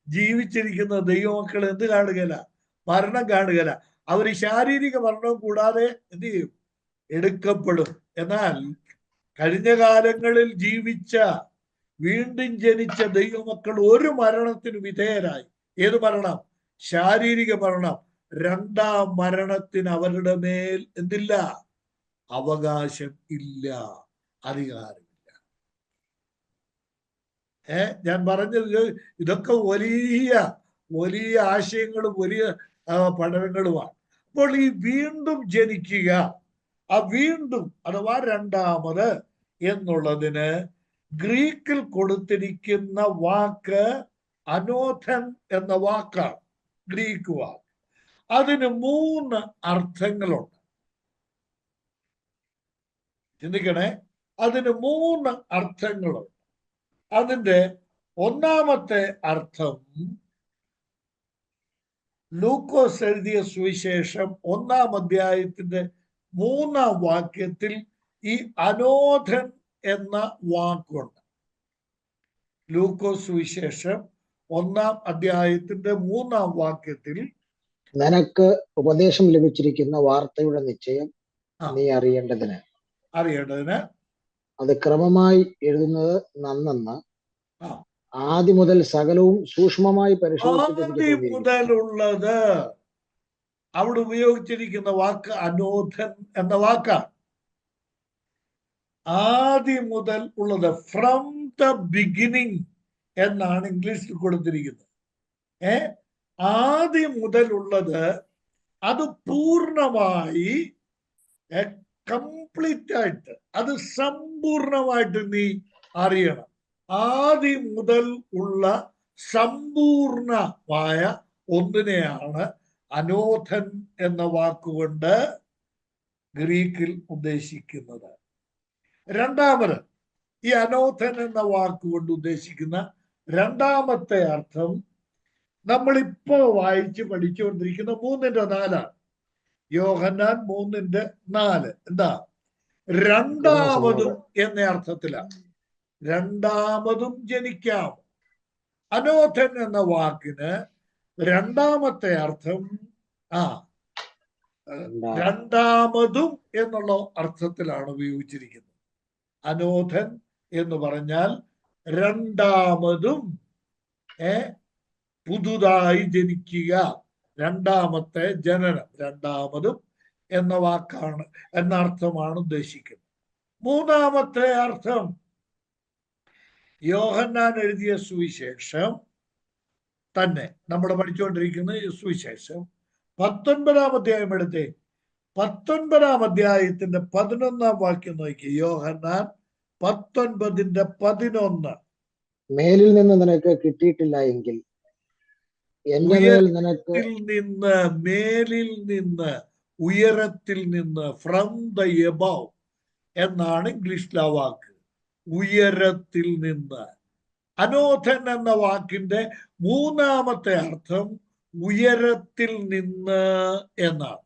ജീവിച്ചിരിക്കുന്ന ദൈവമക്കൾ എന്ത് കാണുകയില്ല? മരണം കാണുകയില്ല. അവർ ശാരീരിക മരണവും കൂടാതെ എന്ത് ചെയ്യും? എടുക്കപ്പെടും. എന്നാൽ കഴിഞ്ഞ കാലങ്ങളിൽ ജീവിച്ച വീണ്ടും ജനിച്ച ദൈവമക്കൾ ഒരു മരണത്തിന് വിധേയരായി. ഏത് മരണം? ശാരീരിക മരണം. രണ്ടാം മരണത്തിന് അവരുടെ മേൽ എന്തില്ല? അവകാശം ഇല്ല, അധികാരമില്ല. ഞാൻ പറഞ്ഞത് ഇതൊക്കെ വലിയ വലിയ ആശയങ്ങളും വലിയ പഠനങ്ങളുമാണ്. അപ്പോൾ ഈ വീണ്ടും ജനിക്കുക, ആ വീണ്ടും അഥവാ രണ്ടാമത് എന്നുള്ളതിന് ഗ്രീക്കിൽ കൊടുത്തിരിക്കുന്ന വാക്ക് അനോഥൻ എന്ന വാക്കാണ്. ഗ്രീക്ക് വാക്ക്. അതിന് 3 അർത്ഥങ്ങളുണ്ട്. ചിന്തിക്കണേ, അതിന് 3 അർത്ഥങ്ങളുണ്ട്. അതിന്റെ ഒന്നാമത്തെ അർത്ഥം ലൂക്കോസ് എഴുതിയ സുവിശേഷം 1-ാം അധ്യായത്തിന്റെ 3-ാം വാക്യത്തിൽ ഈ അനോഥൻ എന്ന വാക്കുണ്ട്. ലൂക്കോസ് സുവിശേഷം 1-ാം അധ്യായത്തിന്റെ 3-ാം വാക്യത്തിൽ നിനക്ക് ഉപദേശം ലഭിച്ചിരിക്കുന്ന വാർത്തയുടെ നിശ്ചയം നീ അറിയേണ്ടതിന് അത് ക്രമമായി എഴുതുന്നത് നന്നെന്ന് ആദ്യം മുതൽ സകലവും സൂക്ഷ്മമായി മുതലുള്ളത്. അവിടെ ഉപയോഗിച്ചിരിക്കുന്ന വാക്ക് അനോഥൻ എന്ന വാക്കാണ്. ആദ്യം മുതൽ ഉള്ളത്, ഫ്രം ദ ബിഗിനിങ് എന്നാണ് ഇംഗ്ലീഷിൽ കൊടുത്തിരിക്കുന്നത്. ആദ്യം മുതലുള്ളത് അത് പൂർണ്ണമായി, കംപ്ലീറ്റ് ആയിട്ട്, അത് സമ്പൂർണമായിട്ട് നീ അറിയണം. ആദ്യം മുതൽ ഉള്ള സമ്പൂർണമായ ഒന്നിനെയാണ് അനോഥൻ എന്ന വാക്കുകൊണ്ട് ഗ്രീക്കിൽ ഉദ്ദേശിക്കുന്നത്. രണ്ടാമത്, ഈ അനോഥൻ എന്ന വാക്കുകൊണ്ട് ഉദ്ദേശിക്കുന്ന രണ്ടാമത്തെ അർത്ഥം നമ്മളിപ്പോ വായിച്ച് പഠിച്ചുകൊണ്ടിരിക്കുന്ന 3:4. യോഹന്നാൻ 3:4 എന്താ? രണ്ടാമതും എന്ന അർത്ഥത്തിലാണ്. രണ്ടാമതും ജനിക്കാം. അനോഥൻ എന്ന വാക്കിന് രണ്ടാമത്തെ അർത്ഥം രണ്ടാമതും എന്നുള്ള അർത്ഥത്തിലാണ് ഉപയോഗിച്ചിരിക്കുന്നത്. അനോഥൻ എന്ന് പറഞ്ഞാൽ രണ്ടാമതും, പുതുതായി ജനിക്കുക, രണ്ടാമത്തെ ജനനം, രണ്ടാമതും എന്ന വാക്കാണ്, എന്ന അർത്ഥമാണ് ഉദ്ദേശിക്കുന്നത്. മൂന്നാമത്തെ അർത്ഥം, യോഹന്നാൻ എഴുതിയ സുവിശേഷം തന്നെ, നമ്മൾ പഠിച്ചുകൊണ്ടിരിക്കുന്ന സുവിശേഷം 19-ാം അധ്യായം എടുത്തേ. 19-ാം അധ്യായത്തിന്റെ 11-ാം വാക്യം നോക്കി. യോഹന്നാൻ 19:11. മേലിൽ നിന്ന് നിനക്ക് കിട്ടിയിട്ടില്ല എങ്കിൽ മേലിൽ നിന്ന്, ഉയരത്തിൽ നിന്ന്, ഫ്രം ദ എബവ് എന്നാണ് ഇംഗ്ലീഷിലെ വാക്ക്. ഉയരത്തിൽ നിന്ന്. അനോഥൻ എന്ന വാക്കിന്റെ മൂന്നാമത്തെ അർത്ഥം ഉയരത്തിൽ നിന്ന് എന്നാണ്.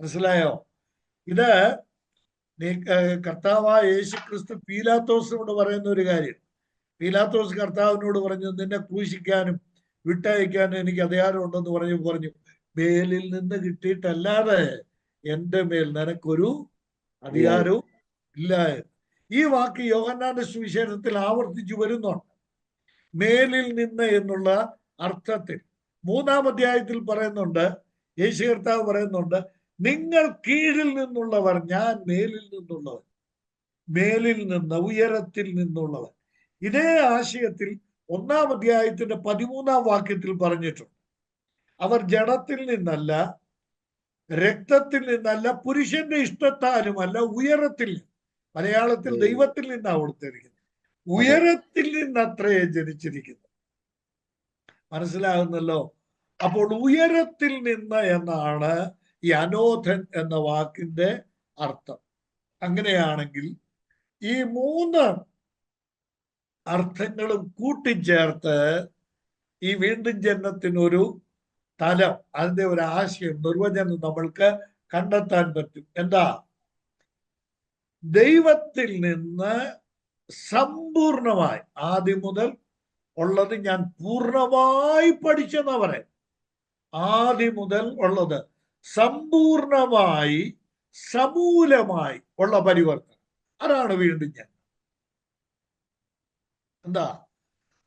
മനസ്സിലായോ? ഇത് കർത്താവായ യേശുക്രിസ്തു പീലാത്തോസിനോട് പറയുന്ന ഒരു കാര്യം. പീലാത്തോസ് കർത്താവിനോട് പറഞ്ഞു, നിന്നെ ക്രൂശിക്കാനും വിട്ടയക്കാനും എനിക്ക് അധികാരം ഉണ്ടെന്ന് പറഞ്ഞു, മേലിൽ നിന്ന് കിട്ടിയിട്ടല്ലാതെ എൻ്റെ മേൽ നിനക്കൊരു അധികാരവും ഇല്ല. ഈ വാക്ക് യോഹന്നാന്റെ സുവിശേഷത്തിൽ ആവർത്തിച്ചു വരുന്നുണ്ട്. മേലിൽ നിന്ന് എന്നുള്ള അർത്ഥത്തിൽ 3-ാം അധ്യായത്തിൽ പറയുന്നുണ്ട്, യേശു കർത്താവ് പറയുന്നുണ്ട്, നിങ്ങൾ കീഴിൽ നിന്നുള്ളവർ, ഞാൻ മേലിൽ നിന്നുള്ളവൻ. മേലിൽ നിന്ന്, ഉയരത്തിൽ നിന്നുള്ളവൻ. ഇതേ ആശയത്തിൽ 1-ാം അധ്യായത്തിന്റെ 13-ാം വാക്യത്തിൽ പറഞ്ഞിട്ടുണ്ട്. അവർ ജഡത്തിൽ നിന്നല്ല, രക്തത്തിൽ നിന്നല്ല, പുരുഷന്റെ ഇഷ്ടത്താലുമല്ല, ഉയരത്തിൽ നിന്ന്. മലയാളത്തിൽ ദൈവത്തിൽ നിന്നാണ് കൊടുത്തിരിക്കുന്നത്. ഉയരത്തിൽ നിന്നത്രേ ജനിച്ചിരിക്കുന്നു. മനസ്സിലാകുന്നല്ലോ? അപ്പോൾ ഉയരത്തിൽ നിന്ന് എന്നാണ് ഈ അനോഥൻ എന്ന വാക്കിന്റെ അർത്ഥം. അങ്ങനെയാണെങ്കിൽ ഈ 3 അർത്ഥങ്ങളും കൂട്ടിച്ചേർത്ത് ഈ വീണ്ടും ജനനത്തിനൊരു തലം, അതിന്റെ ഒരു ആശയം, നിർവചനം നമ്മൾക്ക് കണ്ടെത്താൻ പറ്റും. എന്താ? ദൈവത്തിൽ നിന്ന് സമ്പൂർണമായി, ആദ്യം മുതൽ ഉള്ളത് ഞാൻ പൂർണ്ണമായി പഠിച്ചെന്നാ പറയാം. ആദ്യം മുതൽ ഉള്ളത് സമ്പൂർണമായി സമൂലമായി ഉള്ള പരിവർത്തനം, അതാണ് വീണ്ടും ജനനം. എന്താ?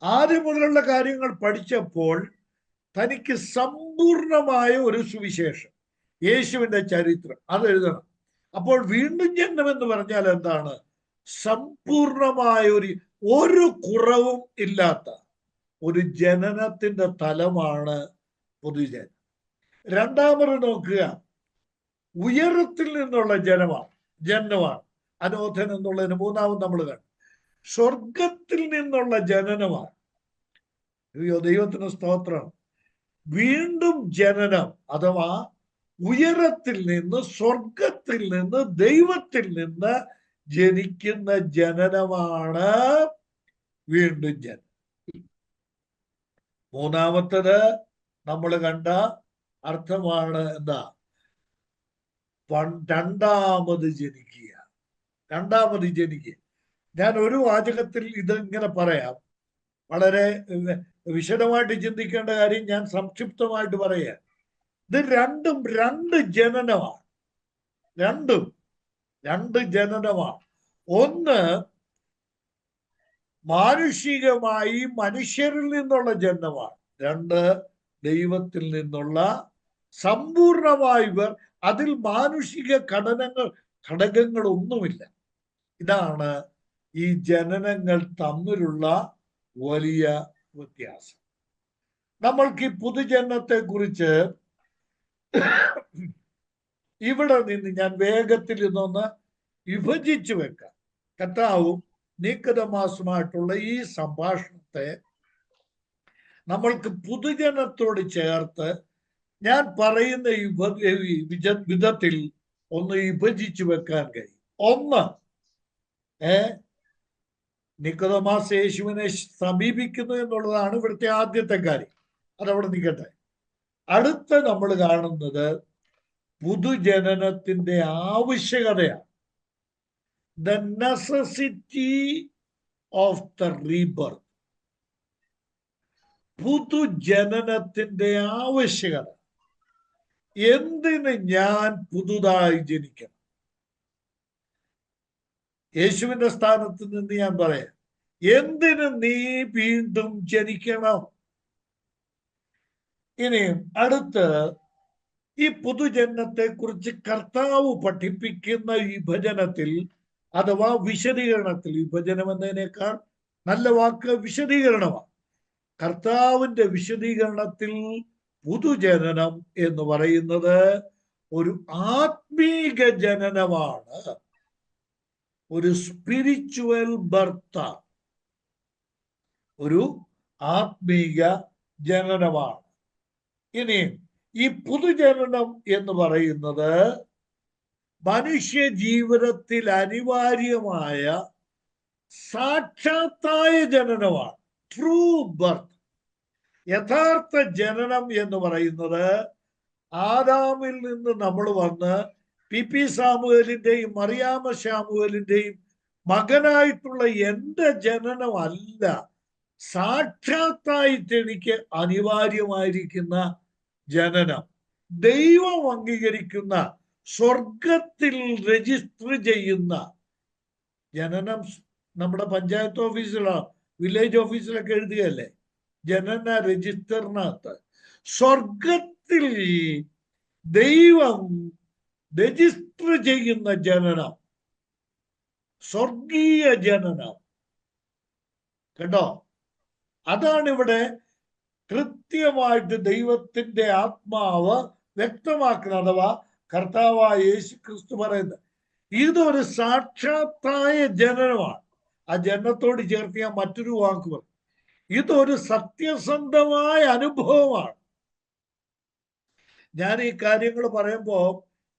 ആദ്യം മുതലുള്ള കാര്യങ്ങൾ പഠിച്ചപ്പോൾ തനിക്ക് സമ്പൂർണമായ ഒരു സുവിശേഷം, യേശുവിന്റെ ചരിത്രം, അത് എഴുതണം. അപ്പോൾ വീണ്ടും ജനനം എന്ന് പറഞ്ഞാൽ എന്താണ്? സമ്പൂർണമായ ഒരു കുറവും ഇല്ലാത്ത ഒരു ജനനത്തിന്റെ തലമാണ് പൊതുജനം. രണ്ടാമത് നോക്കുക, ഉയരത്തിൽ നിന്നുള്ള ജനനമാണ്. അനോഥൻ എന്നുള്ളതിന് മൂന്നാമത് നമ്മൾ കണ്ടു. സ്വർഗത്തിൽ നിന്നുള്ള ജനനമാണ്. അയ്യോ, ദൈവത്തിന് സ്തോത്രം. വീണ്ടും ജനനം അഥവാ ഉയരത്തിൽ നിന്ന്, സ്വർഗത്തിൽ നിന്ന്, ദൈവത്തിൽ നിന്ന് ജനിക്കുന്ന ജനനമാണ് വീണ്ടും ജനനം. മൂന്നാമത്തത് നമ്മൾ കണ്ട അർത്ഥമാണ് എന്താ? രണ്ടാമത് ജനിക്കുക. രണ്ടാമത് ജനിക്കുക. ഞാൻ ഒരു വാചകത്തിൽ ഇത് ഇങ്ങനെ പറയാം, വളരെ വിശദമായിട്ട് ചിന്തിക്കേണ്ട കാര്യം ഞാൻ സംക്ഷിപ്തമായിട്ട് പറയാം. ഇത് രണ്ടും രണ്ട് ജനനമാണ്. രണ്ട് ജനനമാണ്. ഒന്ന് മാനുഷികമായി മനുഷ്യരിൽ നിന്നുള്ള ജനനമാണ്. രണ്ട് ദൈവത്തിൽ നിന്നുള്ള സമ്പൂർണമായി അതിൽ മാനുഷിക ഘടകങ്ങളൊന്നുമില്ല. ഇതാണ് ഈ ജനനങ്ങൾ തമ്മിലുള്ള വലിയ വ്യത്യാസം. നമ്മൾക്ക് ഈ പുതുജനനത്തെ കുറിച്ച് ഇവിടെ നിന്ന് ഞാൻ വേഗത്തിൽ ഇതൊന്ന് വിഭജിച്ചു വെക്കാം. കർത്താവും നിക്കോദെമോസുമായിട്ടുള്ള ഈ സംഭാഷണത്തെ നമ്മൾക്ക് പുതുജനത്തോട് ചേർത്ത് ഞാൻ പറയുന്ന വിധത്തിൽ ഒന്ന് വിഭജിച്ചു വെക്കാൻ കഴിയും. ഒന്ന്, നിക്കോദെമോസ് യേശുവിനെ സമീപിക്കുന്നു എന്നുള്ളതാണ് ഇവിടുത്തെ ആദ്യത്തെ കാര്യം. അതവിടെ നിൽക്കട്ടെ. അടുത്ത നമ്മൾ കാണുന്നത് പുതുജനനത്തിന്റെ ആവശ്യകതയാണ്. The necessity of the rebirth. പുതുജനനത്തിന്റെ ആവശ്യകത. എന്തിന് ഞാൻ പുതുതായി ജനിക്കണം? യേശുവിന്റെ സ്ഥാനത്ത് നിന്ന് ഞാൻ പറയാം, എന്തിന് നീ വീണ്ടും ജനിക്കണം? ഇനിയും അടുത്ത് ഈ പുതുജനനത്തെ കുറിച്ച് കർത്താവ് പഠിപ്പിക്കുന്ന വിഭജനത്തിൽ അഥവാ വിശദീകരണത്തിൽ, വിഭജനം എന്നതിനേക്കാൾ നല്ല വാക്ക് വിശദീകരണമാണ്. കർത്താവിന്റെ വിശദീകരണത്തിൽ പുതുജനനം എന്ന് പറയുന്നത് ഒരു ആത്മീക ജനനമാണ്, ഒരു സ്പിരിച്വൽ ബർത്ത്, ഒരു ആത്മീക ജനനമാണ്. ഇനി ഈ പുതുജനനം എന്ന് പറയുന്നത് മനുഷ്യ ജീവിതത്തിൽ അനിവാര്യമായ സാക്ഷാത്തായ ജനനമാണ്, ട്രൂ ബർത്ത്. യഥാർത്ഥ ജനനം എന്ന് പറയുന്നത് ആദാമിൽ നിന്ന് നമ്മൾ വന്ന് പി സാമുവേലിന്റെയും മറിയാമ്മ ശാമുവേലിന്റെയും മകനായിട്ടുള്ള എൻ്റെ ജനനമല്ല, സാക്ഷാത്തായിട്ട് എനിക്ക് അനിവാര്യമായിരിക്കുന്ന ജനനം, ദൈവം അംഗീകരിക്കുന്ന, സ്വർഗത്തിൽ രജിസ്റ്റർ ചെയ്യുന്ന ജനനം. നമ്മുടെ പഞ്ചായത്ത് ഓഫീസിലോ വില്ലേജ് ഓഫീസിലൊക്കെ എഴുതുകയല്ലേ ജനന രജിസ്റ്ററിനകത്ത്. സ്വർഗത്തിൽ ദൈവം രജിസ്റ്റർ ചെയ്യുന്ന ജനനം, സ്വർഗീയ ജനനം. കേട്ടോ? അതാണ് ഇവിടെ കൃത്യമായിട്ട് ദൈവത്തിന്റെ ആത്മാവ് വ്യക്തമാക്കുന്നത്. അഥവാ കർത്താവായ യേശു ക്രിസ്തു പറയുന്നത് ഇതൊരു സാക്ഷാത്തായ ജനനമാണ്. ആ ജനനത്തോട് ചേർത്ത് ഞാൻ മറ്റൊരു വാക്ക് പറയും, ഇതൊരു സത്യസന്ധമായ അനുഭവമാണ്. ഞാൻ ഈ കാര്യങ്ങൾ പറയുമ്പോൾ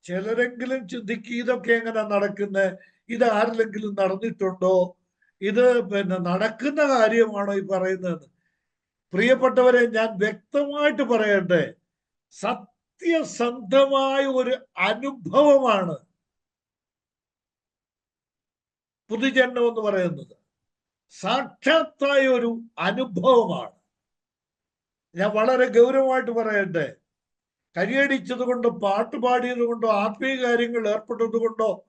ചിലരെങ്കിലും ചിന്തിക്കും, ഇതൊക്കെ എങ്ങനെ നടക്കുന്നത്? ഇത് ആരിലെങ്കിലും നടന്നിട്ടുണ്ടോ? ഇത് നടക്കുന്ന കാര്യമാണോ ഈ പറയുന്നത്? പ്രിയപ്പെട്ടവരെ, ഞാൻ വ്യക്തമായിട്ട് പറയട്ടെ, സത്യസന്ധമായ ഒരു അനുഭവമാണ് പുതുജന്മം എന്ന് പറയുന്നത്. സാക്ഷാത്തായ ഒരു അനുഭവമാണ്. ഞാൻ വളരെ ഗൗരവമായിട്ട് പറയട്ടെ, കൈയടിച്ചത് കൊണ്ടോ പാട്ട് പാടിയത് കൊണ്ടോ ആത്മീയ കാര്യങ്ങൾ ഏർപ്പെട്ടത് കൊണ്ടോ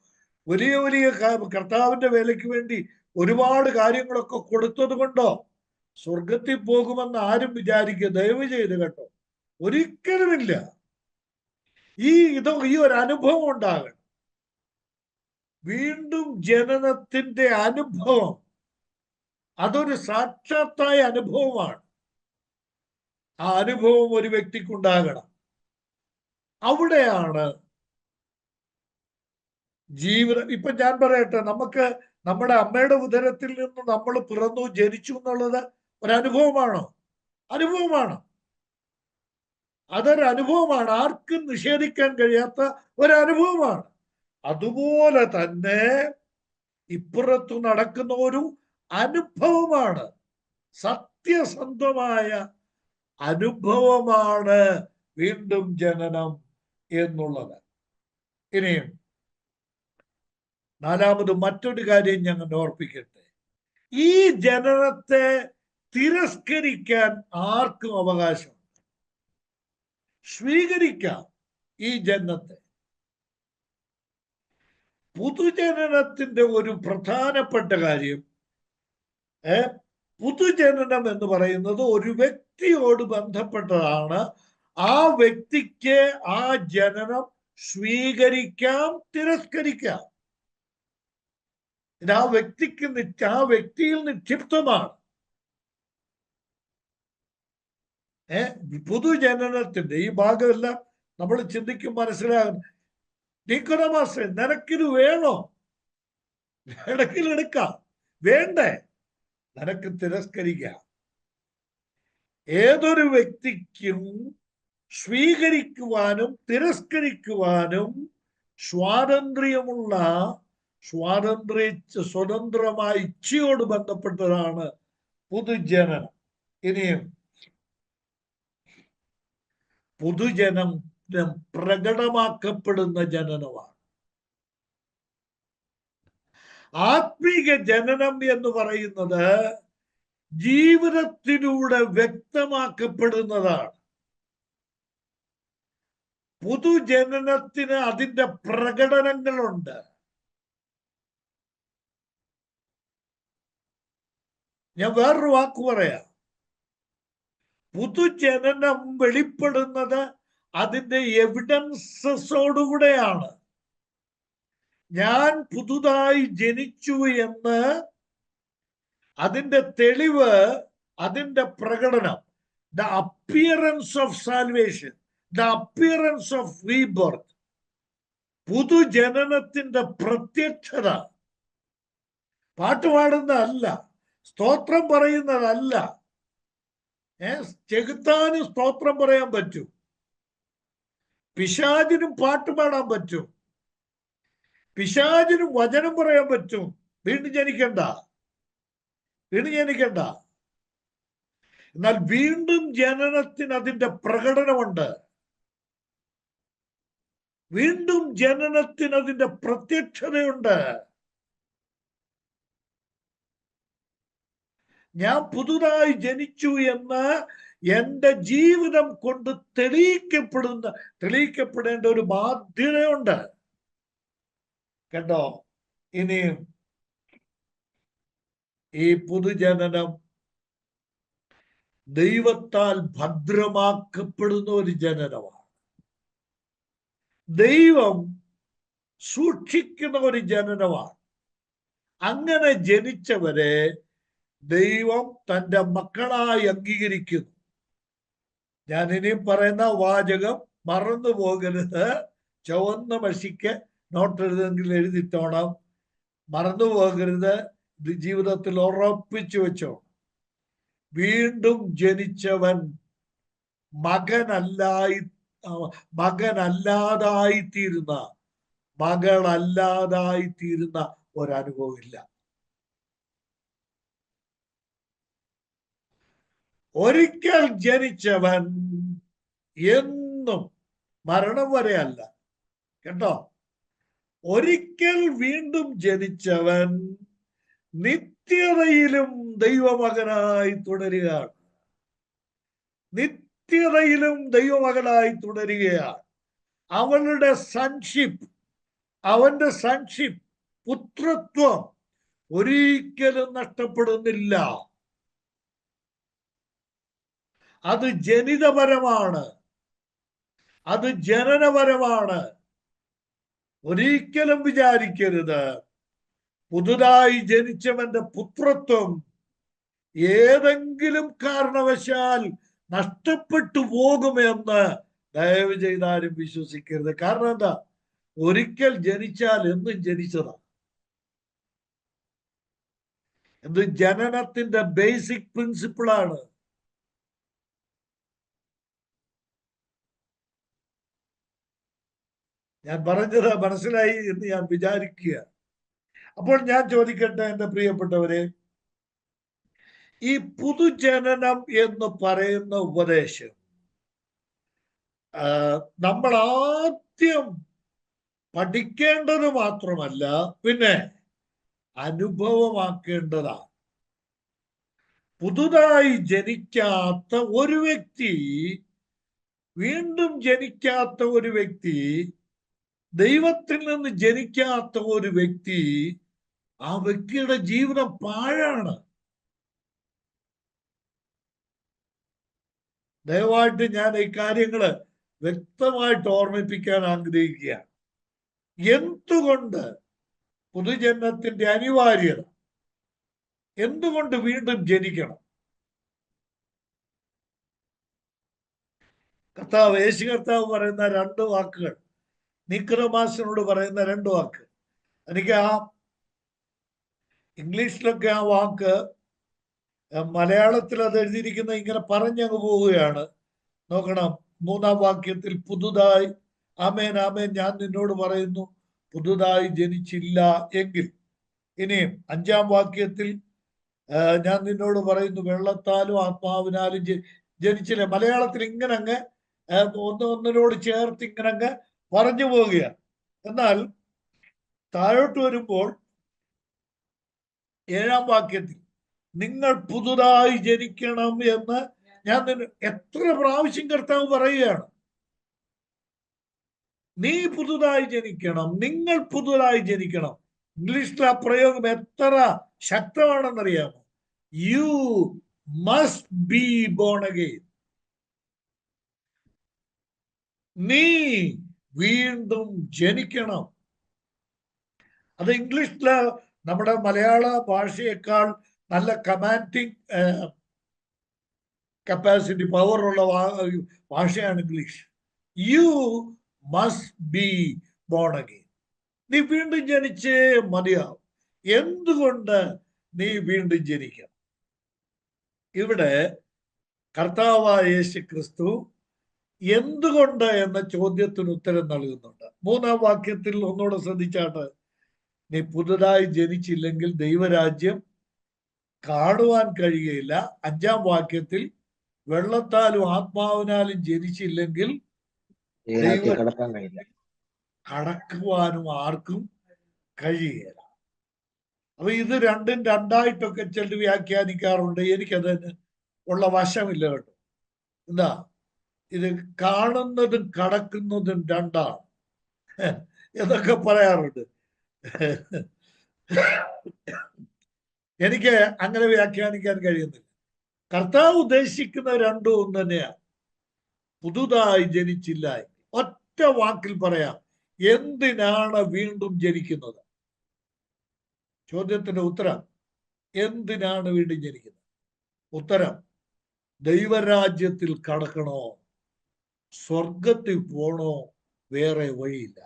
വലിയ വലിയ കർത്താവിന്റെ വേലയ്ക്ക് വേണ്ടി ഒരുപാട് കാര്യങ്ങളൊക്കെ കൊടുത്തത് കൊണ്ടോ സ്വർഗത്തിൽ പോകുമെന്ന് ആരും വിചാരിക്കുക ദയവ് ചെയ്ത് കേട്ടോ. ഒരിക്കലുമില്ല. ഈ ഒരു അനുഭവം ഉണ്ടാകണം. വീണ്ടും ജനനത്തിന്റെ അനുഭവം അതൊരു സാക്ഷാത്തായ അനുഭവമാണ്. ആ അനുഭവം ഒരു വ്യക്തിക്കുണ്ടാകണം. അവിടെയാണ് ജീവിതം. ഇപ്പൊ ഞാൻ പറയട്ടെ, നമുക്ക് നമ്മുടെ അമ്മയുടെ ഉദരത്തിൽ നിന്ന് നമ്മൾ പിറന്നു ജനിച്ചു എന്നുള്ളത് ഒരനുഭവമാണോ? അനുഭവമാണ്. അതൊരു അനുഭവമാണ്. ആർക്കും നിഷേധിക്കാൻ കഴിയാത്ത ഒരനുഭവമാണ്. അതുപോലെ തന്നെ ഇപ്പുറത്തു നടക്കുന്ന ഒരു അനുഭവമാണ്, സത്യസന്ധമായ അനുഭവമാണ് വീണ്ടും ജനനം എന്നുള്ളത്. ഇനിയും നാലാമത് മറ്റൊരു കാര്യം ഞങ്ങൾ ഓർപ്പിക്കട്ടെ. ഈ ജനനത്തെ തിരസ്കരിക്കാൻ ആർക്കും അവകാശമുണ്ട്. സ്വീകരിക്കാം ഈ ജനനത്തെ. പുതുജനനത്തിന്റെ ഒരു പ്രധാനപ്പെട്ട കാര്യം, പുതുജനനം എന്ന് പറയുന്നത് ഒരു വ്യക്തിയോട് ബന്ധപ്പെട്ടതാണ്. ആ വ്യക്തിക്ക് ആ ജനനം സ്വീകരിക്കാം, തിരസ്കരിക്കാം. ഇത് ആ വ്യക്തിയിൽ നിക്ഷിപ്തമാണ്. പുതുജനനത്തിന്റെ ഈ ഭാഗമെല്ലാം നമ്മൾ ചിന്തിക്കും, മനസ്സിലാകും. നിക്കോദമോസേ, നിനക്കിത് വേണോ? എടുക്കാം. വേണ്ടേ? നിനക്ക് തിരസ്കരിക്കാം. ഏതൊരു വ്യക്തിക്കും സ്വീകരിക്കുവാനും തിരസ്കരിക്കുവാനും സ്വതന്ത്രമായ ഇച്ഛയോട് ബന്ധപ്പെട്ടതാണ് പുതുജനനം. ഇനിയും പുതുജനം പ്രകടമാക്കപ്പെടുന്ന ജനനമാണ്. ആത്മീക ജനനം എന്ന് പറയുന്നത് ജീവിതത്തിലൂടെ വ്യക്തമാക്കപ്പെടുന്നതാണ്. പുതുജനനത്തിന് അതിന്റെ പ്രകടനങ്ങളുണ്ട്. ഞാൻ വേറൊരു വാക്ക് പറയാം. പുതുജനനം വെളിപ്പെടുന്നത് അതിന്റെ എവിഡൻസസോടുകൂടെയാണ്. ഞാൻ പുതുതായി ജനിച്ചു എന്ന് അതിന്റെ തെളിവ്, അതിന്റെ പ്രകടനം, the appearance of salvation, the appearance of rebirth, പുതുജനനത്തിന്റെ പ്രത്യക്ഷത. പാട്ടുപാടുന്നതല്ല, സ്തോത്രം പറയുന്നതല്ല. ചെകുത്താനും സ്തോത്രം പറയാൻ പറ്റും, പിശാചിനും പാട്ട് പാടാൻ പറ്റും, പിശാചിനും വചനം പറയാൻ പറ്റും. വീണ്ടും ജനിക്കണ്ട. എന്നാൽ വീണ്ടും ജനനത്തിന് അതിന്റെ പ്രകടനമുണ്ട്. വീണ്ടും ജനനത്തിന് അതിന്റെ പ്രത്യക്ഷതയുണ്ട്. ഞാൻ പുതുതായി ജനിച്ചു എന്ന് എന്റെ ജീവിതം കൊണ്ട് തെളിയിക്കപ്പെടേണ്ട ഒരു ബാധ്യതയുണ്ട് കേട്ടോ. ഇനിയും ഈ പുതുജനനം ദൈവത്താൽ ഭദ്രമാക്കപ്പെടുന്ന ഒരു ജനനമാണ്. ദൈവം സൂക്ഷിക്കുന്ന ഒരു ജനനമാണ്. അങ്ങനെ ജനിച്ചവരെ ദൈവം തന്റെ മക്കളായി അംഗീകരിക്കുന്നു. ഞാൻ ഇനിയും പറയുന്ന വാചകം മറന്നു പോകരുത്. ചുവന്ന മഷിക്ക് നോട്ട് എഴുതെങ്കിൽ എഴുതിത്തോണം. മറന്നു പോകരുത്. ഇത് ജീവിതത്തിൽ ഉറപ്പിച്ചു വെച്ചോ. വീണ്ടും ജനിച്ചവൻ മകളല്ലാതായിത്തീരുന്ന ഒരനുഭവമില്ല. ഒരിക്കൽ ജനിച്ചവൻ എന്നും മരണം വരെ അല്ല, കേട്ടോ, ഒരിക്കൽ വീണ്ടും ജനിച്ചവൻ നിത്യതയിലും ദൈവമകനായി തുടരുകയാണ്. നിത്യതയിലും ദൈവമകനായി തുടരുകയാണ്. അവന്റെ സൺഷിപ്പ്, പുത്രത്വം ഒരിക്കലും നഷ്ടപ്പെടുന്നില്ല. അത് ജനിതപരമാണ്, അത് ജനനപരമാണ്. ഒരിക്കലും വിചാരിക്കരുത് പുതുതായി ജനിച്ചവന്റെ പുത്രത്വം ഏതെങ്കിലും കാരണവശാൽ നഷ്ടപ്പെട്ടു പോകുമെന്ന് ദയവ് ചെയ്താലും വിശ്വസിക്കരുത്. കാരണം എന്താ? ഒരിക്കൽ ജനിച്ചാൽ എന്നും ജനിച്ചതാണ്. ഇത് ജനനത്തിന്റെ ബേസിക് പ്രിൻസിപ്പിളാണ്. ഞാൻ പറഞ്ഞത് മനസ്സിലായി എന്ന് ഞാൻ വിചാരിക്കുക. അപ്പോൾ ഞാൻ ചോദിക്കട്ടെ എൻ്റെ പ്രിയപ്പെട്ടവരെ, ഈ പുതുജനനം എന്ന് പറയുന്ന ഉപദേശം നമ്മൾ ആദ്യം പഠിക്കേണ്ടത് മാത്രമല്ല, പിന്നെ അനുഭവമാക്കേണ്ടതാണ്. പുതുതായി ജനിക്കാത്ത ഒരു വ്യക്തി, വീണ്ടും ജനിക്കാത്ത ഒരു വ്യക്തി, ദൈവത്തിൽ നിന്ന് ജനിക്കാത്ത ഒരു വ്യക്തി, ആ വ്യക്തിയുടെ ജീവിതം പാഴാണ്. ദയവായിട്ട് ഞാൻ ഈ കാര്യങ്ങള് വ്യക്തമായിട്ട് ഓർമ്മിപ്പിക്കാൻ ആഗ്രഹിക്കുകയാണ്. എന്തുകൊണ്ട് പുതുജന്മത്തിന്റെ അനിവാര്യത? എന്തുകൊണ്ട് വീണ്ടും ജനിക്കണം? യേശു കർത്താവ് പറയുന്ന രണ്ട് വാക്കുകൾ, നിക്കോദെമാസിനോട് പറയുന്ന രണ്ട് വാക്ക്, എനിക്ക് ആ ഇംഗ്ലീഷിലൊക്കെ ആ വാക്ക്, മലയാളത്തിൽ അത് എഴുതിയിരിക്കുന്ന ഇങ്ങനെ പറഞ്ഞങ്ങ് പോവുകയാണ്. നോക്കണം, 3-ാം വാക്യത്തിൽ പുതുതായി, ആമേൻ ആമേൻ ഞാൻ നിന്നോട് പറയുന്നു പുതുതായി ജനിച്ചില്ല എങ്കിൽ. ഇനിയും 5-ാം വാക്യത്തിൽ ഞാൻ നിന്നോട് പറയുന്നു വെള്ളത്താലും ആത്മാവിനാലും ജനിച്ചില്ല. മലയാളത്തിൽ ഇങ്ങനെ അങ്ങ് ഒന്നിനോട് ചേർത്ത് ഇങ്ങനെ അങ്ങ് പറഞ്ഞു പോവുകയാണ്. എന്നാൽ താഴോട്ട് വരുമ്പോൾ 7-ാം വാക്യത്തിൽ നിങ്ങൾ പുതുതായി ജനിക്കണം എന്ന് ഞാൻ എത്ര പ്രാവശ്യം കർത്താവ് പറയുകയാണ്. നീ പുതുതായി ജനിക്കണം, നിങ്ങൾ പുതുതായി ജനിക്കണം. ഇംഗ്ലീഷിൽ ആ പ്രയോഗം എത്ര ശക്തമാണെന്നറിയാമോ? You must be born again. നീ വീണ്ടും ജനിക്കണം. അത് ഇംഗ്ലീഷില് നമ്മുടെ മലയാള ഭാഷയേക്കാൾ നല്ല കമാൻഡിങ് കപ്പാസിറ്റി, പവറുള്ള ഭാഷയാണ് English. U must be born again. നീ വീണ്ടും ജനിച്ചേ മതിയാവും. എന്തുകൊണ്ട് നീ വീണ്ടും ജനിക്കണം? ഇവിടെ കർത്താവായ യേശു ക്രിസ്തു എന്തുകൊണ്ട് എന്ന ചോദ്യത്തിന് ഉത്തരം നൽകുന്നുണ്ട്. 3-ാം വാക്യത്തിൽ ഒന്നുകൂടെ ശ്രദ്ധിച്ചാട്ട്, നീ പുതുതായി ജനിച്ചില്ലെങ്കിൽ ദൈവരാജ്യം കാണുവാൻ കഴിയുകയില്ല. 5-ാം വാക്യത്തിൽ വെള്ളത്താലും ആത്മാവിനാലും ജനിച്ചില്ലെങ്കിൽ കടക്കുവാനും ആർക്കും കഴിയുകയില്ല. അപ്പൊ ഇത് രണ്ടും രണ്ടായിട്ടൊക്കെ ചിലർ വ്യാഖ്യാനിക്കാറുണ്ട്. എനിക്കതിന് ഉള്ള വശമില്ല കേട്ടോ. എന്താ ഇത്? കാണുന്നതും കടക്കുന്നതും രണ്ടാണ് എന്നൊക്കെ പറയാറുണ്ട്. എനിക്ക് അങ്ങനെ വ്യാഖ്യാനിക്കാൻ കഴിയുന്നില്ല. കർത്താവ് ഉദ്ദേശിക്കുന്ന രണ്ടും ഒന്ന് തന്നെയാണ്. പുതുതായി ജനിച്ചില്ല. ഒറ്റ വാക്കിൽ പറയാം, എന്തിനാണ് വീണ്ടും ജനിക്കുന്നത്? ചോദ്യത്തിന്റെ ഉത്തരം, എന്തിനാണ് വീണ്ടും ജനിക്കുന്നത്? ഉത്തരം, ദൈവരാജ്യത്തിൽ കടക്കണോ, സ്വർഗത്തിൽ പോണോ, വേറെ വഴിയില്ല.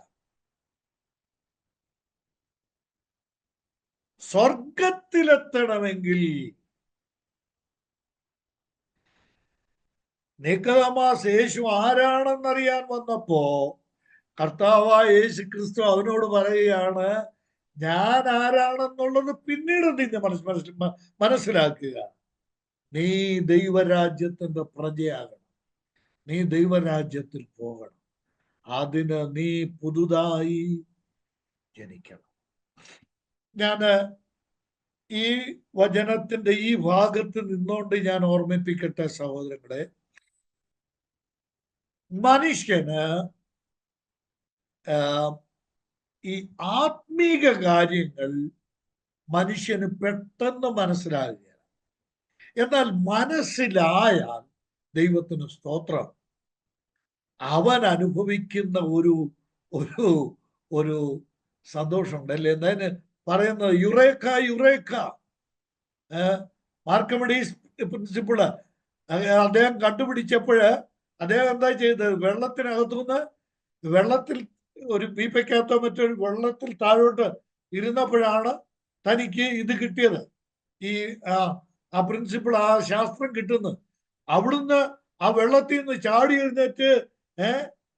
സ്വർഗത്തിലെത്തണമെങ്കിൽ നിക്കോദെമാസ് യേശു ആരാണെന്നറിയാൻ വന്നപ്പോ കർത്താവായ യേശു ക്രിസ്തു അവനോട് പറയുകയാണ്, ഞാൻ ആരാണെന്നുള്ളത് പിന്നീട് നിന്നെ മനസ്സിലാക്കുക. നീ ദൈവരാജ്യത്തിന്റെ പ്രജയാകണം, നീ ദൈവരാജ്യത്തിൽ പോകണം, അതിന് നീ പുതുതായി ജനിക്കണം. ഞാന് ഈ വചനത്തിന്റെ ഈ ഭാഗത്ത് നിന്നുകൊണ്ട് ഞാൻ ഓർമ്മിപ്പിക്കട്ടെ സഹോദരങ്ങളെ, മനുഷ്യന് ഈ ആത്മീക കാര്യങ്ങൾ മനുഷ്യന് പെട്ടെന്ന് മനസ്സിലാകുക. എന്നാൽ മനസ്സിലായാൽ ദൈവത്തിന് സ്തോത്രം, അവൻ അനുഭവിക്കുന്ന ഒരു ഒരു ഒരു സന്തോഷമുണ്ട് അല്ലേ? എന്തായാലും പറയുന്നത് യുറേക്ക യുറേക്ക. മാർക്കമിഡീസ് പ്രിൻസിപ്പിള് അദ്ദേഹം കണ്ടുപിടിച്ചപ്പോഴ് അദ്ദേഹം എന്താ ചെയ്തത്? വെള്ളത്തിനകത്തുനിന്ന്, വെള്ളത്തിൽ ഒരു പീപ്പയ്ക്കകത്തോ മറ്റൊരു വെള്ളത്തിൽ താഴോട്ട് ഇരുന്നപ്പോഴാണ് തനിക്ക് ഇത് കിട്ടിയത്, ഈ ആ പ്രിൻസിപ്പിൾ, ആ ശാസ്ത്രം കിട്ടുന്നത്. അവിടുന്ന് ആ വെള്ളത്തിൽ നിന്ന് ചാടി എഴുന്നേറ്റ്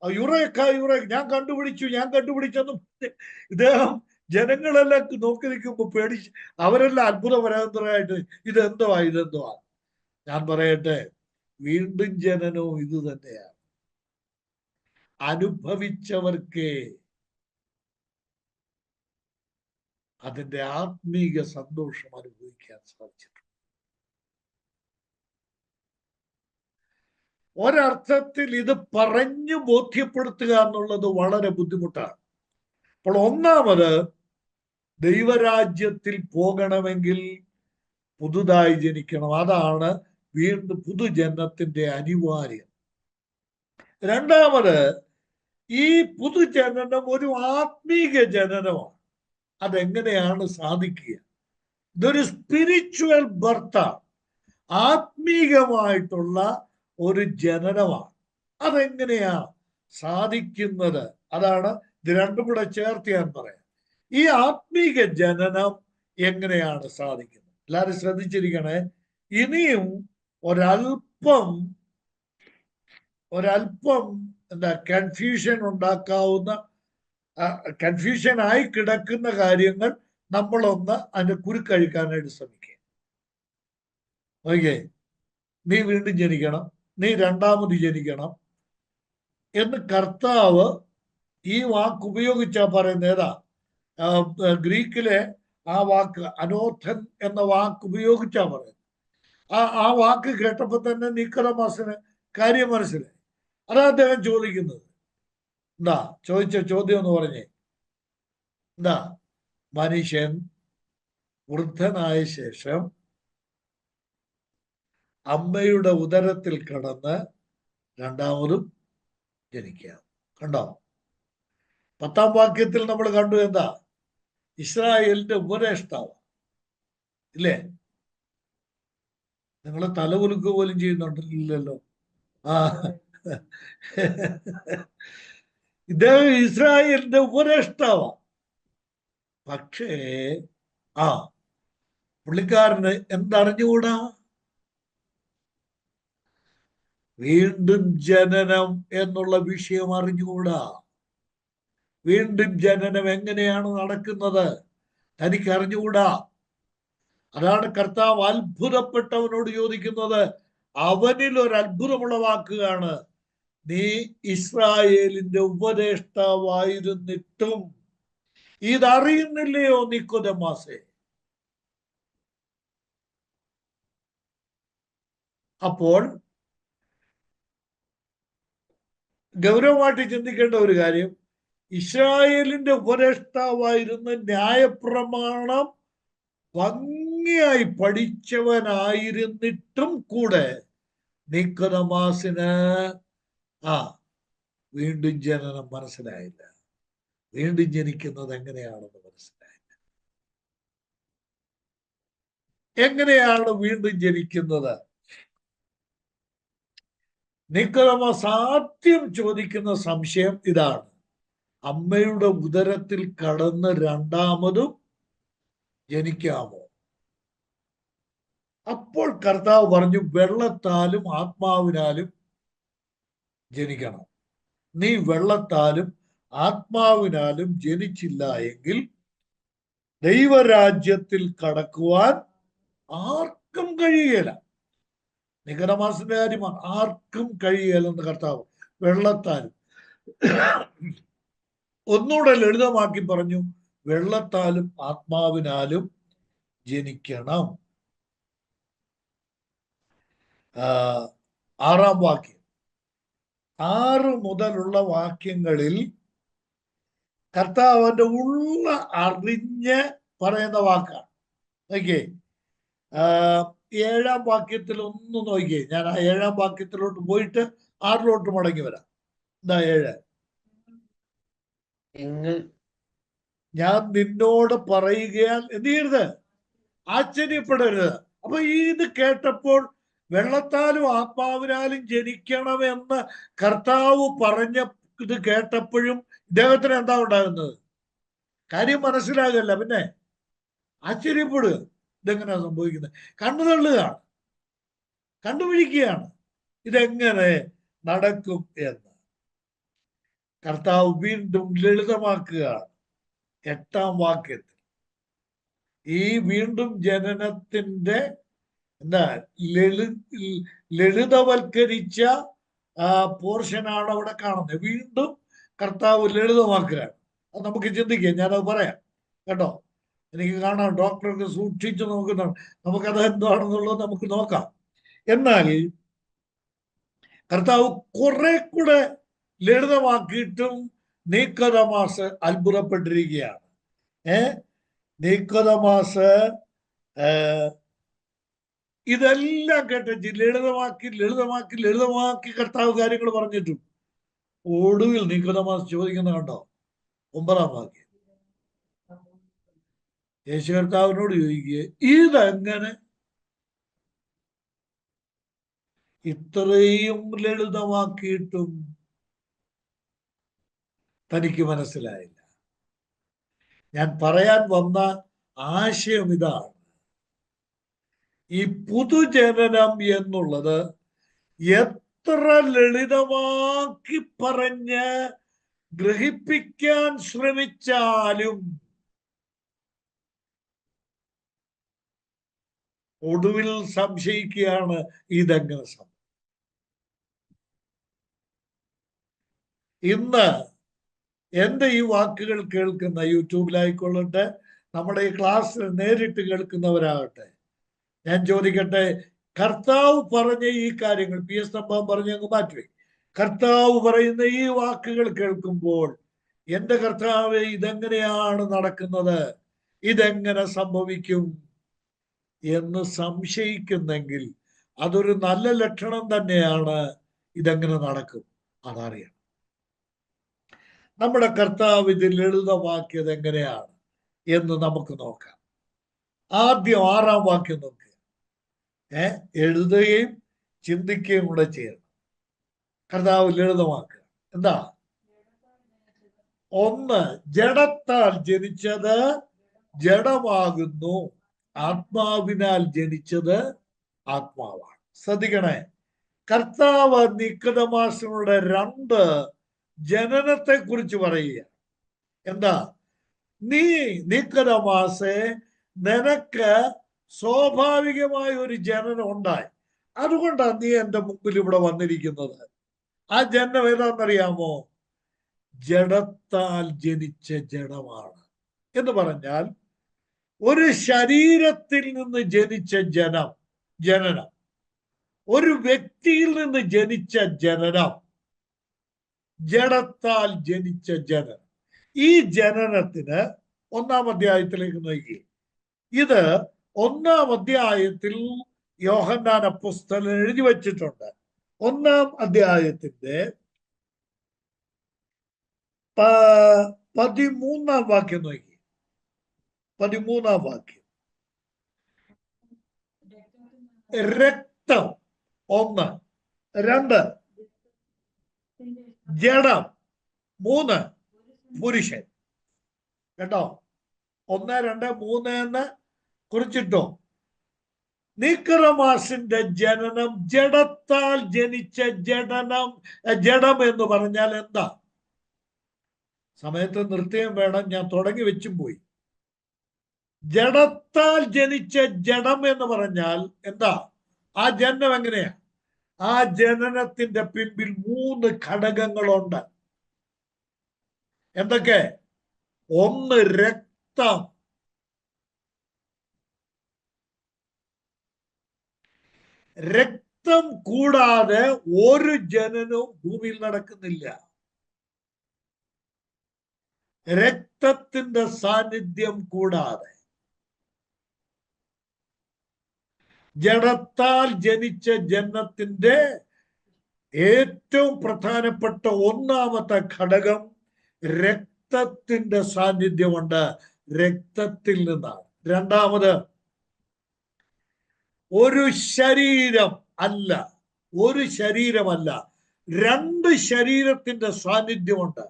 യുറേക്ക യുറേക്ക, ഞാൻ കണ്ടുപിടിച്ചെന്നും ഇദ്ദേഹം ജനങ്ങളെല്ലാം നോക്കി നിൽക്കുമ്പോൾ പേടിച്ച് അവരെല്ലാം അത്ഭുതപരാന്തരായിട്ട് ഇതെന്തുവാ. ഞാൻ പറയട്ടെ, വീണ്ടും ജനനവും ഇത് തന്നെയാണ്. അനുഭവിച്ചവർക്ക് അതിന്റെ ആത്മീക സന്തോഷം അനുഭവിക്കാൻ സാധിച്ചിട്ടുണ്ട്. ഒരർത്ഥത്തിൽ ഇത് പറഞ്ഞു ബോധ്യപ്പെടുത്തുക എന്നുള്ളത് വളരെ ബുദ്ധിമുട്ടാണ്. അപ്പോൾ ഒന്നാമത്, ദൈവരാജ്യത്തിൽ പോകണമെങ്കിൽ പുതുതായി ജനിക്കണം. അതാണ് വീണ്ടും പുതുജനനത്തിന്റെ അനിവാര്യം. രണ്ടാമത്, ഈ പുതുജനനം ഒരു ആത്മീക ജനനമാണ്. അതെങ്ങനെയാണ് സാധിക്കുക? ഇതൊരു സ്പിരിച്വൽ ബർത്താണ്, ആത്മീകമായിട്ടുള്ള ഒരു ജനനമാണ്. അതെങ്ങനെയാ സാധിക്കുന്നത്? അതാണ് ഇത് രണ്ടും കൂടെ ചേർത്ത് ഞാൻ പറയാം. ഈ ആത്മീക ജനനം എങ്ങനെയാണ് സാധിക്കുന്നത്? എല്ലാവരും ശ്രദ്ധിച്ചിരിക്കണേ. ഇനിയും ഒരല്പം എന്താ കൺഫ്യൂഷൻ ഉണ്ടാക്കാവുന്ന, കൺഫ്യൂഷനായി കിടക്കുന്ന കാര്യങ്ങൾ നമ്മളൊന്ന് അതിന് കുരുക്കഴിക്കാനായിട്ട് ശ്രമിക്കുക. ഓക്കെ, നീ വീണ്ടും ജനിക്കണം, നീ രണ്ടാമത് ജനിക്കണം എന്ന് കർത്താവ് ഈ വാക്ക് ഉപയോഗിച്ചാ പറയുന്നത്. ഏതാ? ഗ്രീക്കിലെ ആ വാക്ക് അനോഥൻ എന്ന വാക്ക് ഉപയോഗിച്ചാ പറയുന്നത്. ആ വാക്ക് കേട്ടപ്പോ തന്നെ നിക്കോദെമോസിന് കാര്യം മനസ്സിലായി. അതാ അദ്ദേഹം ചോദിക്കുന്നത്. എന്താ ചോദിച്ച ചോദ്യം എന്ന് പറഞ്ഞേ? എന്താ? മനുഷ്യൻ വൃദ്ധനായ ശേഷം അമ്മയുടെ ഉദരത്തിൽ കടന്ന് രണ്ടാമതും ജനിക്കുക. കണ്ടോ? 10-ാം വാക്യത്തിൽ നമ്മൾ കണ്ടു എന്താ? ഇസ്രായേലിന്റെ ഉപദേഷ്ടാവ് ഇല്ലേ? നിങ്ങളെ തലകുലുക്ക് പോലും ചെയ്യുന്നുണ്ടല്ലോ. ഇദ്ദേഹം ഇസ്രായേലിന്റെ ഉപദേഷ്ടാവാ. പക്ഷേ പുള്ളിക്കാരന് എന്തറിഞ്ഞുകൂടാ? വീണ്ടും ജനനം എന്നുള്ള വിഷയം അറിഞ്ഞുകൂടാ. വീണ്ടും ജനനം എങ്ങനെയാണ് നടക്കുന്നത് തനിക്ക് അറിഞ്ഞുകൂടാ. അതാണ് കർത്താവ് അത്ഭുതപ്പെട്ടവനോട് ചോദിക്കുന്നത്. അവനിൽ ഒരു അത്ഭുതമുളവാക്കുകയാണ്. നീ ഇസ്രായേലിന്റെ ഉപദേഷ്ടാവായിരുന്നിട്ടും ഇതറിയുന്നില്ലയോ നിക്കോദെമോസേ? അപ്പോൾ ഗൗരവമായിട്ട് ചിന്തിക്കേണ്ട ഒരു കാര്യം, ഇസ്രായേലിന്റെ ഉപദേഷ്ടാവായിരുന്ന ന്യായപ്രമാണം ഭംഗിയായി പഠിച്ചവനായിരുന്നിട്ടും കൂടെ നിക്കോദെമോസിന് വീണ്ടും ജനനം മനസ്സിലായില്ല. വീണ്ടും ജനിക്കുന്നത് എങ്ങനെയാണെന്ന് മനസ്സിലായില്ല. എങ്ങനെയാണ് വീണ്ടും ജനിക്കുന്നത്? നിക്കോദെമോസ് ആദ്യം ചോദിക്കുന്ന സംശയം ഇതാണ്: അമ്മയുടെ ഉദരത്തിൽ കടന്ന് രണ്ടാമതും ജനിക്കാമോ? അപ്പോൾ കർത്താവ് പറഞ്ഞു, വെള്ളത്താലും ആത്മാവിനാലും ജനിക്കണം. നീ വെള്ളത്താലും ആത്മാവിനാലും ജനിച്ചില്ല എങ്കിൽ ദൈവരാജ്യത്തിൽ കടക്കുവാൻ ആർക്കും കഴിയുകയില്ല. നിക്കോദെമാസിന്റെ കാര്യമാണ്. ആർക്കും കഴിയുകയില്ലെന്ന് കർത്താവ്. വെള്ളത്താലും. ഒന്നുകൂടെ ലളിതമാക്കി പറഞ്ഞു, വെള്ളത്താലും ആത്മാവിനാലും ജനിക്കണം. 6-ാം വാക്യം. 6 മുതലുള്ള വാക്യങ്ങളിൽ കർത്താവിന്റെ ഉള്ള അറിഞ്ഞ് പറയുന്ന വാക്കാണ്. നോക്കിയേ, 7-ാം വാക്യത്തിൽ ഒന്ന് നോക്കിയേ. ഞാൻ ആ 7-ാം വാക്യത്തിലോട്ട് പോയിട്ട് 6-ലോട്ട് മടങ്ങി വരാം. എന്താ 7? ഞാൻ നിന്നോട് പറയുകയാൽ എന്ത് ചെയ്യരുത്, ആശ്ചര്യപ്പെടരുത്. അപ്പൊ ഇത് കേട്ടപ്പോൾ വെള്ളത്താലും ആത്മാവിനാലും ജനിക്കണമെന്ന് കർത്താവ് പറഞ്ഞ ഇത് കേട്ടപ്പോഴും ഇദ്ദേഹത്തിന് എന്താ ഉണ്ടാകുന്നത്? കാര്യം മനസ്സിലാകല്ല, പിന്നെ ആശ്ചര്യപ്പെടുക. ഇതെങ്ങനെയാ സംഭവിക്കുന്നത്? കണ്ണു തള്ളുകയാണ്, കണ്ടുപിടിക്കുകയാണ് ഇതെങ്ങനെ നടക്കും എന്ന്. കർത്താവ് വീണ്ടും ലളിതമാക്കുകയാണ് 8-ാം വാക്യത്തിൽ. ഈ വീണ്ടും ജനനത്തിന്റെ എന്താ ലളിതവൽക്കരിച്ച പോർഷനാണ് അവിടെ കാണുന്നത്. വീണ്ടും കർത്താവ് ലളിതമാക്കുകയാണ്. അത് നമുക്ക് ചിന്തിക്കാം, ഞാനത് പറയാം കേട്ടോ. എനിക്ക് കാണാം, ഡോക്ടർക്ക് സൂക്ഷിച്ചു നോക്കുന്നുണ്ട്. നമുക്കത് എന്താണെന്നുള്ളത് നമുക്ക് നോക്കാം. എന്നാൽ കർത്താവ് കുറെ കൂടെ ലളിതമാക്കിയിട്ടും നിക്കോദെമാസ് അത്ഭുതപ്പെട്ടിരിക്കുകയാണ്. നിക്കോദെമാസ് ഇതെല്ലാം കേട്ടി ലളിതമാക്കി ലളിതമാക്കി ലളിതമാക്കി കർത്താവ് കാര്യങ്ങൾ പറഞ്ഞിട്ടും ഒടുവിൽ നിക്കോദെമാസ് ചോദിക്കുന്ന കണ്ടോ? 9-ാം വാക്യം. യേശു കർത്താവിനോട് ചോദിക്കുക, ഇതെങ്ങനെ ഇത്രയും ലളിതമാക്കിയിട്ടും തനിക്ക് മനസ്സിലായില്ല? ഞാൻ പറയാൻ വന്ന ആശയം ഇതാണ്. ഈ പുതുജനനം എന്നുള്ളത് എത്ര ലളിതമാക്കി പറഞ്ഞ് ഗ്രഹിപ്പിക്കാൻ ശ്രമിച്ചാലും ഒടുവിൽ സംശയിക്കുകയാണ്, ഇതെങ്ങനെ സംഭവിക്കും? ഇന്ന് എൻ്റെ ഈ വാക്കുകൾ കേൾക്കുന്ന, യൂട്യൂബിലായിക്കൊള്ളട്ടെ, നമ്മുടെ ഈ ക്ലാസ്സിൽ നേരിട്ട് കേൾക്കുന്നവരാകട്ടെ, ഞാൻ ചോദിക്കട്ടെ, കർത്താവ് പറഞ്ഞ ഈ കാര്യങ്ങൾ, PS സംഭവം പറഞ്ഞ് അങ്ങ് മാറ്റുവേ, കർത്താവ് പറയുന്ന ഈ വാക്കുകൾ കേൾക്കുമ്പോൾ എൻ്റെ കർത്താവേ, ഇതെങ്ങനെയാണ് നടക്കുന്നത്, ഇതെങ്ങനെ സംഭവിക്കും എന്ന് സംശയിക്കുന്നെങ്കിൽ അതൊരു നല്ല ലക്ഷണം തന്നെയാണ്. ഇതെങ്ങനെ നടക്കും അതറിയണം. നമ്മുടെ കർത്താവ് ഇത് ലളിതമാക്കിയത് എങ്ങനെയാണ് എന്ന് നമുക്ക് നോക്കാം. ആദ്യം 6-ാം വാക്യം നോക്കുക. എഴുതുകയും ചിന്തിക്കുകയും കൂടെ ചെയ്യണം. കർത്താവ് ലളിതമാക്കുക. എന്താ? 1, ജഡത്താൽ ജനിച്ചത് ജഡമാകുന്നു, ആത്മാവിനാൽ ജനിച്ചത് ആത്മാവാണ്. ശ്രദ്ധിക്കണേ, കർത്താവ് നിക്കോദെമാസിനോട് 2 ജനനത്തെ കുറിച്ച് പറയുക. എന്താ? നീ നിക്കോദെമാസേ, നിനക്ക് സ്വാഭാവികമായ ഒരു ജനനം ഉണ്ടായി, അതുകൊണ്ടാണ് നീ എൻ്റെ മുമ്പിൽ ഇവിടെ വന്നിരിക്കുന്നത്. ആ ജനനം ഏതാണെന്നറിയാമോ? ജഡത്താൽ ജനിച്ച ജഡമാണ് എന്ന് പറഞ്ഞാൽ ഒരു ശരീരത്തിൽ നിന്ന് ജനിച്ച ജനനം, ഒരു വ്യക്തിയിൽ നിന്ന് ജനിച്ച ജനനം, ജഡത്താൽ ജനിച്ച ജനനം. ഈ ജനനത്തിന് 1-ാം അധ്യായത്തിലേക്ക് നോക്കി. ഇത് 1-ാം അധ്യായത്തിൽ യോഹന്നാൻ അപ്പോസ്തലൻ എഴുതി വച്ചിട്ടുണ്ട്. 1-ാം അധ്യായത്തിന്റെ 13-ാം വാക്യം നോക്കി. 13-ാം വാക്യം. രക്തം 1, 2 ജഡം, 3 പുരുഷൻ. കേട്ടോ? 1, 2, 3 എന്ന് കുറിച്ചിട്ടോ. നിക്കോദെമാസിന്റെ ജനനം ജഡത്താൽ ജനിച്ച ജഡം എന്ന് പറഞ്ഞാൽ എന്താ? സമയത്ത് നിർത്തിയും വേണം, ഞാൻ തുടങ്ങി വെച്ചും പോയി. ജഡത്താൽ ജനിച്ച ജഡം എന്ന് പറഞ്ഞാൽ എന്താ? ആ ജനനം എങ്ങനെയാ? ആ ജനനത്തിന്റെ പിൻപിൽ 3 ഘടകങ്ങളുണ്ട്. എന്തൊക്കെ? ഒന്ന്, രക്തം. രക്തം കൂടാതെ ഒരു ജനനവും ഭൂമിയിൽ നടക്കുന്നില്ല. രക്തത്തിന്റെ സാന്നിധ്യം കൂടാതെ. ജഡത്താൽ ജനിച്ച ജനനത്തിന്റെ ഏറ്റവും പ്രധാനപ്പെട്ട ഒന്നാമത്തെ ഘടകം രക്തത്തിന്റെ സാന്നിധ്യമുണ്ട്. രക്തത്തിൽ നിന്നാണ്. രണ്ടാമത്, ഒരു ശരീരം അല്ല, ഒരു ശരീരമല്ല, 2 ശരീരത്തിന്റെ സാന്നിധ്യമുണ്ട്.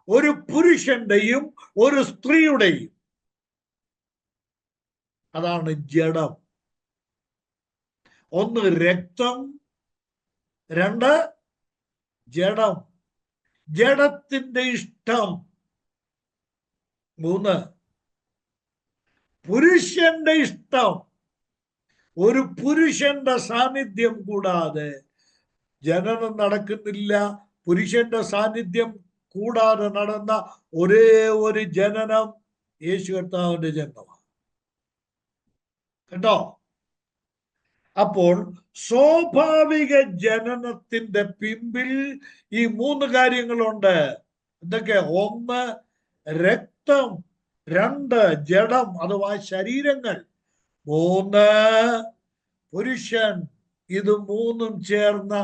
ഒരു പുരുഷന്റെയും ഒരു സ്ത്രീയുടെയും. അതാണ് ജഡം. ഒന്ന് രക്തം, 2 ജഡം, ജഡത്തിന്റെ ഇഷ്ടം. 3 പുരുഷന്റെ ഇഷ്ടം. ഒരു പുരുഷന്റെ സാന്നിധ്യം കൂടാതെ ജനനം നടക്കുന്നില്ല. പുരുഷന്റെ സാന്നിധ്യം കൂടാതെ നടന്ന ഒരേ ഒരു ജനനം യേശു കർത്താവിന്റെ ജനനമാണ്. കേട്ടോ? അപ്പോൾ സ്വാഭാവിക ജനനത്തിന്റെ പിൻപിൽ ഈ 3 കാര്യങ്ങളുണ്ട്. എന്തൊക്കെ? 1 രക്തം, 2 ജഡം അഥവാ ശരീരങ്ങൾ, 3 പുരുഷൻ. ഇത് 3ഉം ചേർന്ന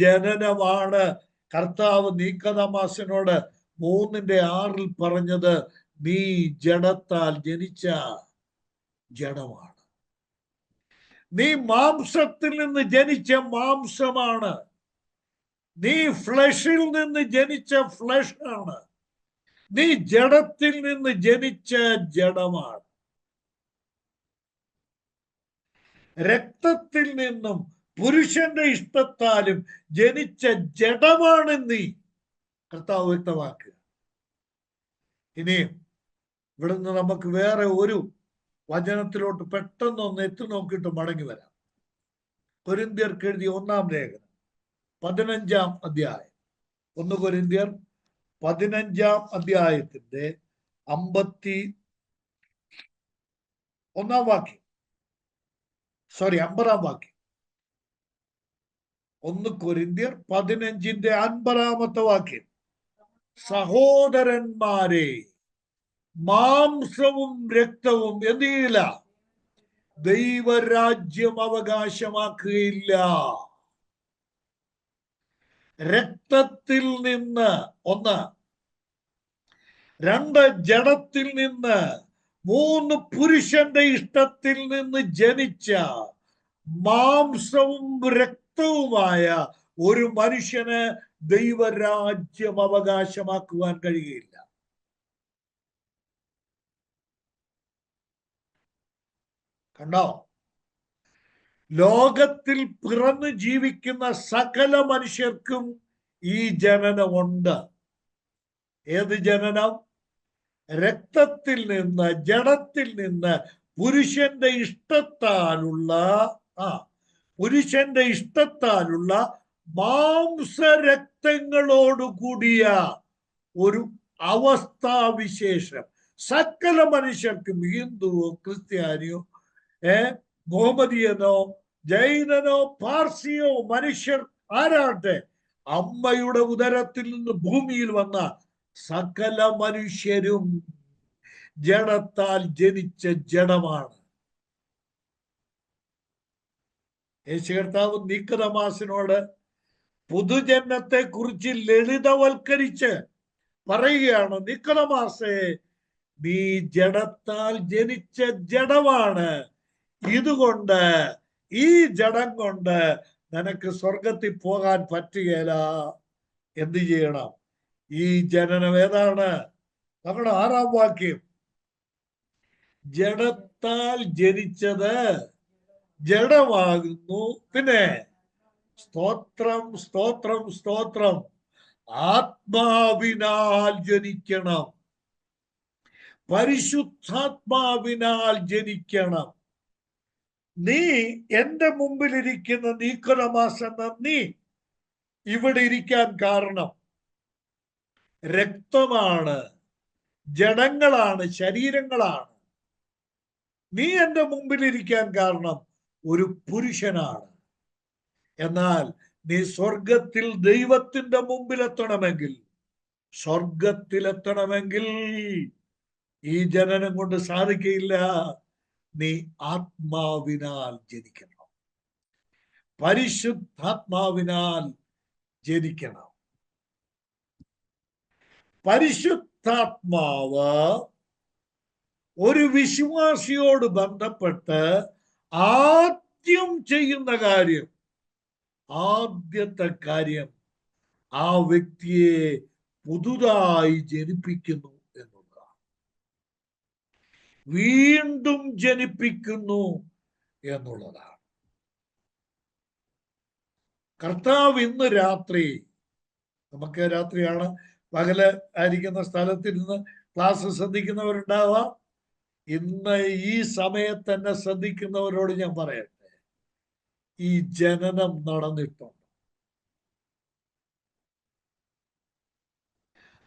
ജനനമാണ് കർത്താവ് നിക്കോദെമോസിനോട് 3:6 പറഞ്ഞത്. നീ ജഡത്താൽ ജനിച്ച ജഡമാണ്. നീ മാംസത്തിൽ നിന്ന് ജനിച്ച മാംസമാണ്. നീ ഫ്ലഷിൽ നിന്ന് ജനിച്ച ഫ്ലഷ് ആണ്. നീ ജഡത്തിൽ നിന്ന് ജനിച്ച ജഡമാണ്. രക്തത്തിൽ നിന്നും പുരുഷന്റെ ഇഷ്ടത്താലും ജനിച്ച ജഡമാണ് നീ. കർത്താവ് വ്യക്തമാക്കുക. ഇനിയും ഇവിടുന്ന് നമുക്ക് വേറെ ഒരു വചനത്തിലോട്ട് പെട്ടെന്നൊന്ന് എത്തി നോക്കിയിട്ട് മടങ്ങി വരാം. കൊരിന്ത്യർക്ക് എഴുതിയ 1-ാം ലേഖനം 15-ാം അധ്യായം. 1 കൊരിന്ത്യർ 15-ാം അധ്യായത്തിന്റെ 51-ാം വാക്യം. 50-ാം വാക്യം. 1 കൊരിന്ത്യർ 15-ന്റെ 50-ാമത്തെ വാക്യം. സഹോദരന്മാരെ, മാംസവും രക്തവും എന്ത് ചെയ്യില്ല? ദൈവരാജ്യം അവകാശമാക്കുകയില്ല. രക്തത്തിൽ നിന്ന് 1, 2 ജഡത്തിൽ നിന്ന്, 3 പുരുഷന്റെ ഇഷ്ടത്തിൽ നിന്ന് ജനിച്ച മാംസവും രക്തവുമായ ഒരു മനുഷ്യന് ദൈവരാജ്യം അവകാശമാക്കുവാൻ കഴിയുകയില്ല. കണ്ടോ? ലോകത്തിൽ പിറന്നു ജീവിക്കുന്ന സകല മനുഷ്യർക്കും ഈ ജനനമുണ്ട്. ഏത് ജനനം? രക്തത്തിൽ നിന്ന്, ജഡത്തിൽ നിന്ന്, പുരുഷന്റെ ഇഷ്ടത്താലുള്ള മാംസരക്തങ്ങളോടുകൂടിയ ഒരു അവസ്ഥാവിശേഷം സകല മനുഷ്യർക്കും, ഹിന്ദുവോ ക്രിസ്ത്യാനിയോ മുഹമ്മദിയനോ ജൈനനോ പാർസിയോ മനുഷ്യർ ആരാട്ടെ, അമ്മയുടെ ഉദരത്തിൽ നിന്ന് ഭൂമിയിൽ വന്ന സകല മനുഷ്യരും ജഡത്താൽ ജനിച്ച ജഡമാണ്. യേശു കർത്താവ് നിക്കോദെമോസിനോട് പുതുജന്മത്തെ കുറിച്ച് ലളിതവൽക്കരിച്ച് പറയുകയാണ്. നിക്കോദെമോസേ, നീ ജഡത്താൽ ജനിച്ച ജഡമാണ്. ഇതുകൊണ്ട്, ഈ ജഡം കൊണ്ട് നിനക്ക് സ്വർഗത്തിൽ പോകാൻ പറ്റുകയില്ല. എന്ത് ചെയ്യണം? ഈ ജനനം ഏതാണ്? നമ്മുടെ 6-ാം വാക്യം. ജഡത്താൽ ജനിച്ചത് ജഡമാകുന്നു. പിന്നെ സ്തോത്രം, സ്തോത്രം, സ്തോത്രം, ആത്മാവിനാൽ ജനിക്കണം, പരിശുദ്ധാത്മാവിനാൽ ജനിക്കണം. നീ എന്റെ മുമ്പിലിരിക്കുന്ന നീക്കൊലമാസ് എന്ന നീ ഇവിടെ ഇരിക്കാൻ കാരണം രക്തമാണ്, ജഡങ്ങളാണ്, ശരീരങ്ങളാണ്. നീ എന്റെ മുമ്പിലിരിക്കാൻ കാരണം ഒരു പുരുഷനാണ്. എന്നാൽ നീ സ്വർഗത്തിൽ ദൈവത്തിന്റെ മുമ്പിലെത്തണമെങ്കിൽ, സ്വർഗത്തിലെത്തണമെങ്കിൽ ഈ ജനനം കൊണ്ട് സാധിക്കയില്ല. നീ ആത്മാവിനാൽ ജനിക്കണം, പരിശുദ്ധാത്മാവിനാൽ ജനിക്കണം. പരിശുദ്ധാത്മാവ് ഒരു വിശ്വാസിയോട് ബന്ധപ്പെട്ട് ആദ്യം ചെയ്യുന്ന കാര്യം, ആദ്യത്തെ കാര്യം ആ വ്യക്തിയെ പുതുതായി ജനിപ്പിക്കുന്നു എന്നുള്ളതാണ്. വീണ്ടും ജനിപ്പിക്കുന്നു എന്നുള്ളതാണ്. കർത്താവ് ഇന്ന് രാത്രി, നമുക്ക് രാത്രിയാണ്, പകല് ആയിരിക്കുന്ന സ്ഥലത്തിരുന്ന് ക്ലാസ് ശ്രദ്ധിക്കുന്നവരുണ്ടാവാം. ഇന്ന് ഈ സമയത്ത് തന്നെ ശ്രദ്ധിക്കുന്നവരോട് ഞാൻ പറയട്ടെ, ഈ ജനനം നടന്നിട്ടുണ്ട്.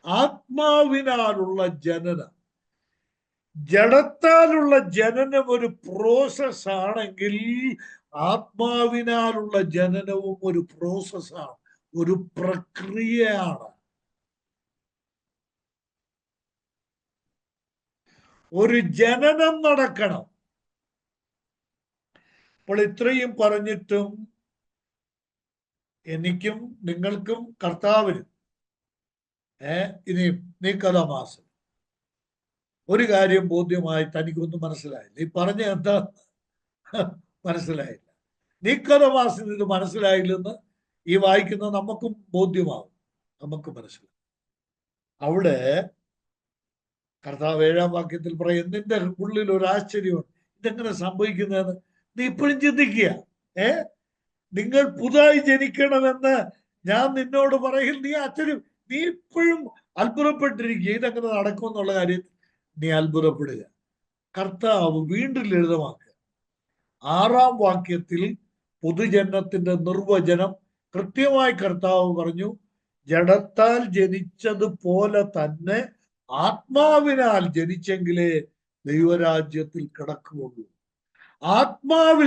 ആത്മാവിനാലുള്ള ജനനം, ജഡത്താലുള്ള ജനനം ഒരു പ്രോസസ് ആണെങ്കിൽ ആത്മാവിനാലുള്ള ജനനവും ഒരു പ്രോസസ്സാണ്, ഒരു പ്രക്രിയയാണ്. ഒരു ജനനം നടക്കണം. അപ്പോൾ ഇത്രയും പറഞ്ഞിട്ടും എനിക്കും നിങ്ങൾക്കും കർത്താവിനും ഇനി നീക്കോദെമാസ് ഒരു കാര്യം ബോധ്യമായി, തനിക്കൊന്നും മനസ്സിലായില്ല. ഈ പറഞ്ഞ എന്താ മനസ്സിലായില്ല. നീക്കോദെമാസിന് ഇത് മനസ്സിലായില്ലെന്ന് ഈ വായിക്കുന്ന നമുക്കും ബോധ്യമാവും, നമുക്ക് മനസ്സിലാവും. അവിടെ കർത്താവ് 7-ാം വാക്യത്തിൽ പറയും, നിന്റെ ഉള്ളിൽ ഒരു ആശ്ചര്യമുണ്ട്, ഇതെങ്ങനെ സംഭവിക്കുന്നതെന്ന് നീ ഇപ്പോഴും ചിന്തിക്കുക. നിങ്ങൾ പുതുതായി ജനിക്കണമെന്ന് ഞാൻ നിന്നോട് പറയും, നീ ആശ്ചര്യം, നീ ഇപ്പോഴും അത്ഭുതപ്പെട്ടിരിക്കുക. ഇതെങ്ങനെ നടക്കുമെന്നുള്ള കാര്യത്തിൽ നീ അത്ഭുതപ്പെടുക. കർത്താവ് വീണ്ടും ലളിതമാക്കുക. 6-ാം വാക്യത്തിൽ പുതുജന്മത്തിന്റെ നിർവചനം കൃത്യമായി കർത്താവ് പറഞ്ഞു, ജഡത്താൽ ജനിച്ചതുപോലെ തന്നെ ആത്മാവിനാൽ ജനിച്ചെങ്കിലേ ദൈവരാജ്യത്തിൽ കിടക്കുകയുള്ളൂ. ആത്മാവിനാൽ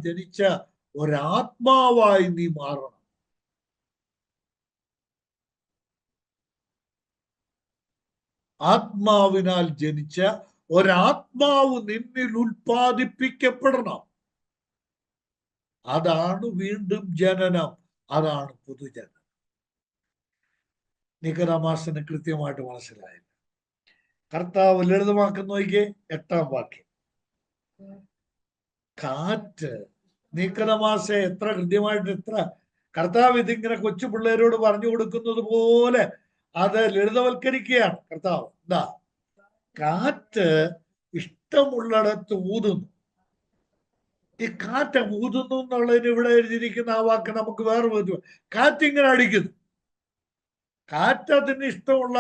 ജനിച്ച ഒരാത്മാവായി നീ മാറണം. ആത്മാവിനാൽ ജനിച്ച ഒരാത്മാവ് നിന്നിൽ ഉൽപ്പാദിപ്പിക്കപ്പെടണം. അതാണ് വീണ്ടും ജനനം, അതാണ് പുതുജനം. നിക്കോദെമാസിന് കൃത്യമായിട്ട് മനസ്സിലായില്ല. കർത്താവ് ലളിതമാക്കുന്ന നോക്കിയേ, 8-ാം വാക്യം. കാറ്റ്, നിക്കോദെമാസെ എത്ര കൃത്യമായിട്ട്, എത്ര കർത്താവ് ഇതിങ്ങനെ കൊച്ചു പിള്ളേരോട് പറഞ്ഞു കൊടുക്കുന്നത് പോലെ അത് ലളിതവൽക്കരിക്കുകയാണ് കർത്താവ്. എന്താ? കാറ്റ് ഇഷ്ടമുള്ളിടത്ത് ഊതുന്നു. ഈ കാറ്റ് ഊതുന്നു എന്നുള്ളതിന് ഇവിടെ എഴുതിയിരിക്കുന്ന ആ വാക്ക് നമുക്ക് വേറെ ബോധ്യം. കാറ്റിങ്ങനെ അടിക്കുന്നു. കാറ്റ് അതിന് ഇഷ്ടമുള്ള,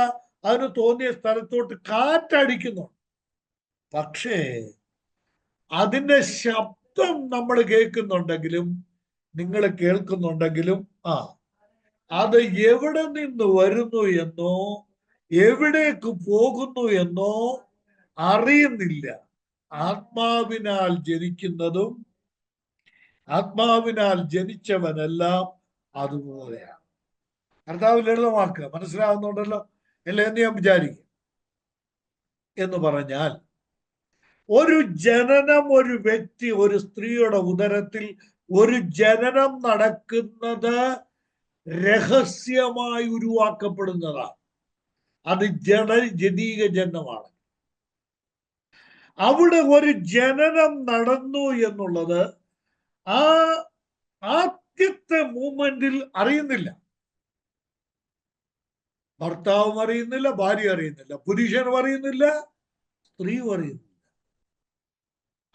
അതിന് തോന്നിയ സ്ഥലത്തോട്ട് കാറ്റടിക്കുന്നു. പക്ഷേ അതിന്റെ ശബ്ദം നമ്മൾ കേൾക്കുന്നുണ്ടെങ്കിലും, നിങ്ങൾ കേൾക്കുന്നുണ്ടെങ്കിലും അത് എവിടെ നിന്ന് വരുന്നു എന്നോ എവിടേക്ക് പോകുന്നു എന്നോ അറിയുന്നില്ല. ആത്മാവിനാൽ ജനിക്കുന്നതും ആത്മാവിനാൽ ജനിച്ചവനെല്ലാം അതുപോലെയാണ്. കർത്താവ് ലളിതമാക്കുക, മനസ്സിലാവുന്നുണ്ടല്ലോ അല്ലേ എന്ന് ഞാൻ വിചാരിക്കും. എന്ന് പറഞ്ഞാൽ ഒരു ജനനം, ഒരു വ്യക്തി, ഒരു സ്ത്രീയുടെ ഉദരത്തിൽ ഒരു ജനനം നടക്കുന്നത് രഹസ്യമായി ഉരുവാക്കപ്പെടുന്നതാണ്. അത് ജഡീക ജനനമാണ്. അവിടെ ഒരു ജനനം നടന്നു എന്നുള്ളത് ആ ആദ്യത്തെ മൂമെന്റിൽ അറിയുന്നില്ല. ഭർത്താവും അറിയുന്നില്ല, ഭാര്യ അറിയുന്നില്ല, പുരുഷനും അറിയുന്നില്ല, സ്ത്രീയും അറിയുന്നില്ല.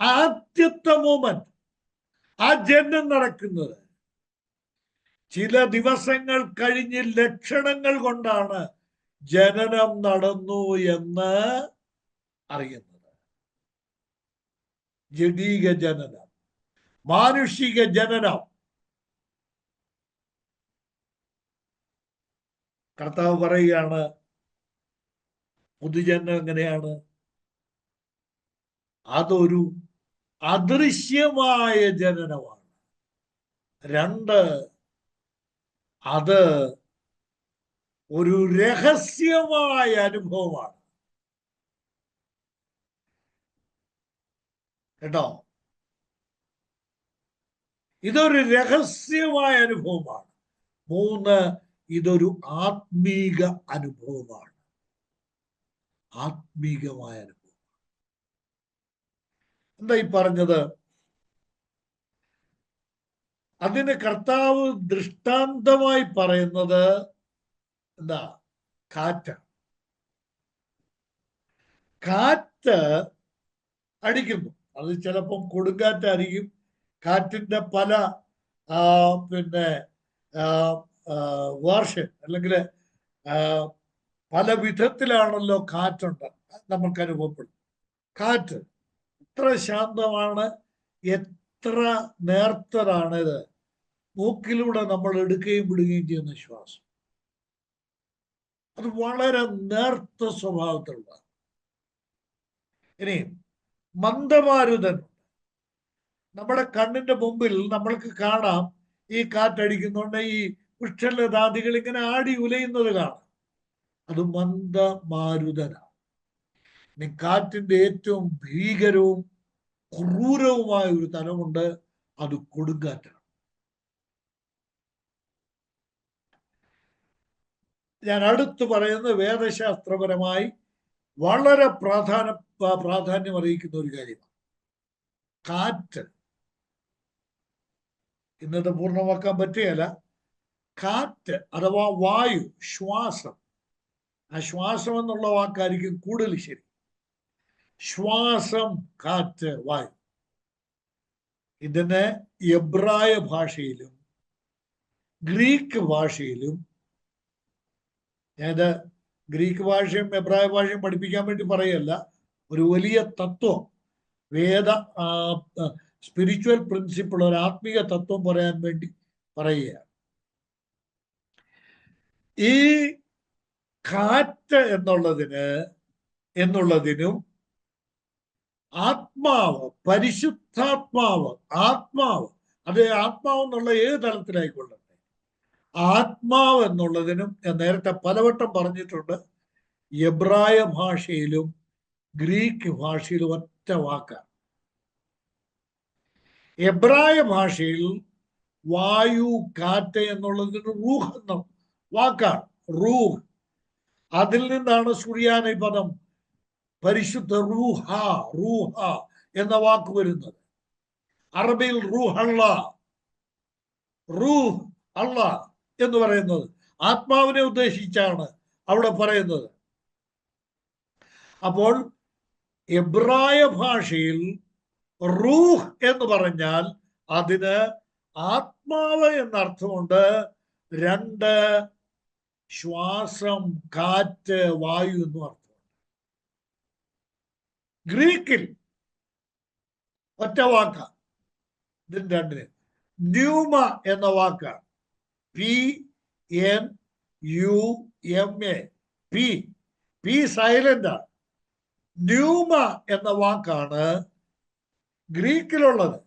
ആദ്യത്തെ മൂമെന്റ്, ആ ജനനം നടക്കുന്നത് ചില ദിവസങ്ങൾ കഴിഞ്ഞ് ലക്ഷണങ്ങൾ കൊണ്ടാണ് ജനനം നടന്നു എന്ന് അറിയുന്നത്. ജഡീക ജനനം, മാനുഷിക ജനനം. കർത്താവ് പറയുകയാണ് പുതുജന്മം എങ്ങനെയാണ്? അതൊരു അദൃശ്യമായ ജനനമാണ്. 2, അത് ഒരു രഹസ്യമായ അനുഭവമാണ്. കേട്ടോ? ഇതൊരു രഹസ്യമായ അനുഭവമാണ്. 3, ഇതൊരു ആത്മീക അനുഭവമാണ്. ആത്മീകമായ അനുഭവം. എന്താ ഈ പറഞ്ഞത്? അതിന് കർത്താവ് ദൃഷ്ടാന്തമായി പറയുന്നത് എന്താ? കാറ്റ്. കാറ്റ് അടിക്കുന്നു. അത് ചിലപ്പം കൊടുങ്കാറ്റായിരിക്കും. കാറ്റിന്റെ പല വേർഷൻ അല്ലെങ്കിൽ പല വിധത്തിലാണല്ലോ കാറ്റുണ്ട് നമുക്ക് അനുഭവപ്പെടും. കാറ്റ് എത്ര ശാന്തമാണ്, എത്ര നേർത്തതാണിത്. മൂക്കിലൂടെ നമ്മൾ എടുക്കുകയും വിടുകയും ചെയ്യുന്ന ശ്വാസം അത് വളരെ നേർത്ത സ്വഭാവത്തിലുള്ള. ഇനി മന്ദമാരുതൻ, നമ്മുടെ കണ്ണിന്റെ മുമ്പിൽ നമ്മൾക്ക് കാണാം ഈ കാറ്റടിക്കുന്നുണ്ട്, ഈ വൃക്ഷലതാദികൾ ഇങ്ങനെ ആടി ഉലയുന്നത് കാണാം. അത് മന്ദമാരുതനാണ്. ഇനി കാറ്റിന്റെ ഏറ്റവും ഭീകരവും ക്രൂരവുമായ ഒരു തലമുണ്ട്, അത് കൊടുങ്കാറ്റാണ്. ഞാൻ അടുത്ത് പറയുന്നത് വേദശാസ്ത്രപരമായി വളരെ പ്രാധാന്യം അറിയിക്കുന്ന ഒരു കാര്യമാണ്. കാറ്റ് ഇന്നത്തെ പൂർണ്ണമാക്കാൻ പറ്റുകയില്ല. കാറ്റ് അഥവാ വായു, ശ്വാസം. ആ ശ്വാസം എന്നുള്ള വാക്കായിരിക്കും കൂടുതൽ ശരി. ശ്വാസം, കാറ്റ്, വായു. ഇതിന് എബ്രായ ഭാഷയിലും ഗ്രീക്ക് ഭാഷയിലും, ഞാനിത് ഗ്രീക്ക് ഭാഷയും എബ്രായ ഭാഷയും പഠിപ്പിക്കാൻ വേണ്ടി പറയല്ല, ഒരു വലിയ തത്വം, വേദ സ്പിരിച്വൽ പ്രിൻസിപ്പിൾ, ഒരു ആത്മീയ തത്വം പറയാൻ വേണ്ടി പറയുകയാണ്. ഈ കാറ്റ് എന്നുള്ളതിനും ആത്മാവ്, പരിശുദ്ധാത്മാവ്, ആത്മാവ്, അത് ആത്മാവ് എന്നുള്ള ഏത് തലത്തിലായിക്കൊള്ളട്ടെ, ആത്മാവ് എന്നുള്ളതിനും ഞാൻ നേരത്തെ പലവട്ടം പറഞ്ഞിട്ടുണ്ട്, എബ്രായ ഭാഷയിലും ഗ്രീക്ക് ഭാഷയിലും ഒറ്റ വാക്കാണ്. എബ്രായ ഭാഷയിൽ വായു, കാറ്റ് എന്നുള്ളതിന് റൂഹ് എന്ന വാക്കാണ്. റൂഹ്, അതിൽ നിന്നാണ് സുറിയാനി പദം പരിശുദ്ധ റൂഹ എന്ന വാക്ക് വരുന്നത്. അറബിയിൽ റൂഹ് അല്ലാ എന്ന് പറയുന്നത് ആത്മാവിനെ ഉദ്ദേശിച്ചാണ് അവിടെ പറയുന്നത്. അപ്പോൾ എബ്രായ ഭാഷയിൽ റൂഹ് എന്ന് പറഞ്ഞാൽ അതിന് ആത്മാവ് എന്നർത്ഥമുണ്ട്. 2, ശ്വാസം, കാറ്റ്, വായു എന്നും അർത്ഥമുണ്ട്. ഗ്രീക്കിൽ ഒറ്റ വാക്കാണ് ഇതിന് രണ്ടിന്. ന്യൂമ എന്ന വാക്കാണ്. PNUMA. പി സൈലന്റ് ആണ്. ന്യൂമ എന്ന വാക്കാണ് ഗ്രീക്കിലുള്ളത്.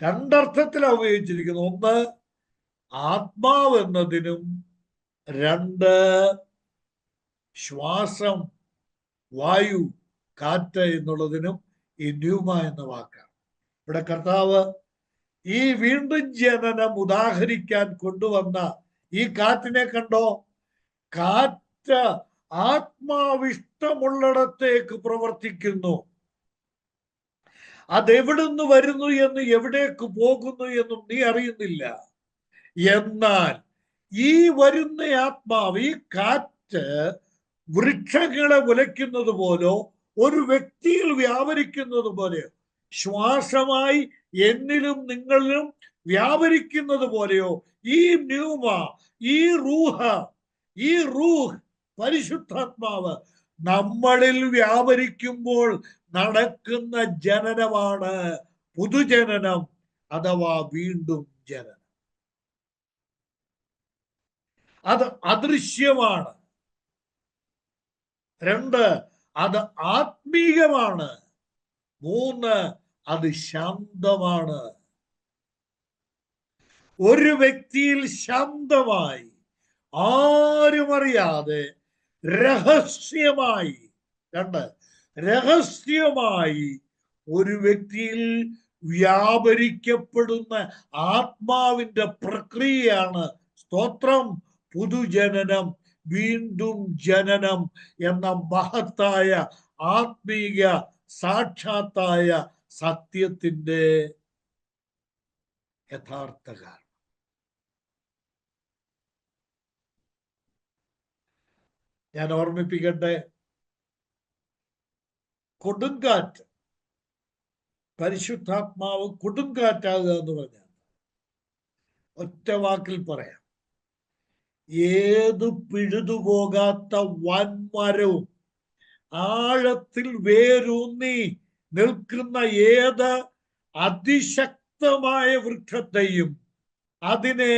2 അർത്ഥത്തിലാണ് ഉപയോഗിച്ചിരിക്കുന്നത്. 1, ആത്മാവ് എന്നതിനും 2, ശ്വാസം, വായു, കാറ്റ് എന്നുള്ളതിനും ഈ ന്യൂമ എന്ന വാക്കാണ്. ഇവിടെ കർത്താവ് ഈ വീണ്ടും ജനനം ഉദാഹരിക്കാൻ കൊണ്ടുവന്ന ഈ കാറ്റിനെ കണ്ടോ? കാറ്റ് ആത്മാവിഷ്ടമുള്ളിടത്തേക്ക് പ്രവർത്തിക്കുന്നു. അതെവിടുന്ന് വരുന്നു എന്ന്, എവിടേക്ക് പോകുന്നു എന്നും നീ അറിയുന്നില്ല. എന്നാൽ ഈ വരുന്ന ആത്മാവ്, ഈ കാറ്റ് വൃക്ഷങ്ങളെ ഉലയ്ക്കുന്നത് പോലോ ഒരു വ്യക്തിയിൽ വ്യാപരിക്കുന്നത് പോലെ, ശ്വാസമായി എന്നിലും നിങ്ങളിലും വ്യാപരിക്കുന്നത് പോലെയോ ഈ ന്യൂമ, ഈ റൂഹ് പരിശുദ്ധാത്മാവ് നമ്മളിൽ വ്യാപരിക്കുമ്പോൾ നടക്കുന്ന ജനനമാണ് പുതുജനനം അഥവാ വീണ്ടും ജനനം. അത് അദൃശ്യമാണ്. 2, അത് ആത്മീകമാണ്. 3, അത് ശാന്തമാണ്. ഒരു വ്യക്തിയിൽ ശാന്തമായി, ആരും അറിയാതെ, രഹസ്യമായി, 2, രഹസ്യമായി ഒരു വ്യക്തിയിൽ വ്യാപരിക്കപ്പെടുന്ന ആത്മാവിന്റെ പ്രക്രിയയാണ് സ്തോത്രം, പുതുജനനം, വീണ്ടും ജനനം എന്ന മഹത്തായ ആത്മീയ സാക്ഷാത്തായ സത്യത്തിന്റെ യഥാർത്ഥ കാരണം. ഞാൻ ഓർമ്മിപ്പിക്കട്ടെ, കൊടുങ്കാറ്റ്, പരിശുദ്ധാത്മാവ് കൊടുങ്കാറ്റാകുക എന്ന് പറഞ്ഞാൽ ഒറ്റ വാക്കിൽ പറയാം, ഏത് പിഴുതുപോകാത്ത വൻമരവും ആഴത്തിൽ വേരൂന്നി നിൽക്കുന്ന ഏത് അതിശക്തമായ വൃക്ഷത്തെയും അതിനെ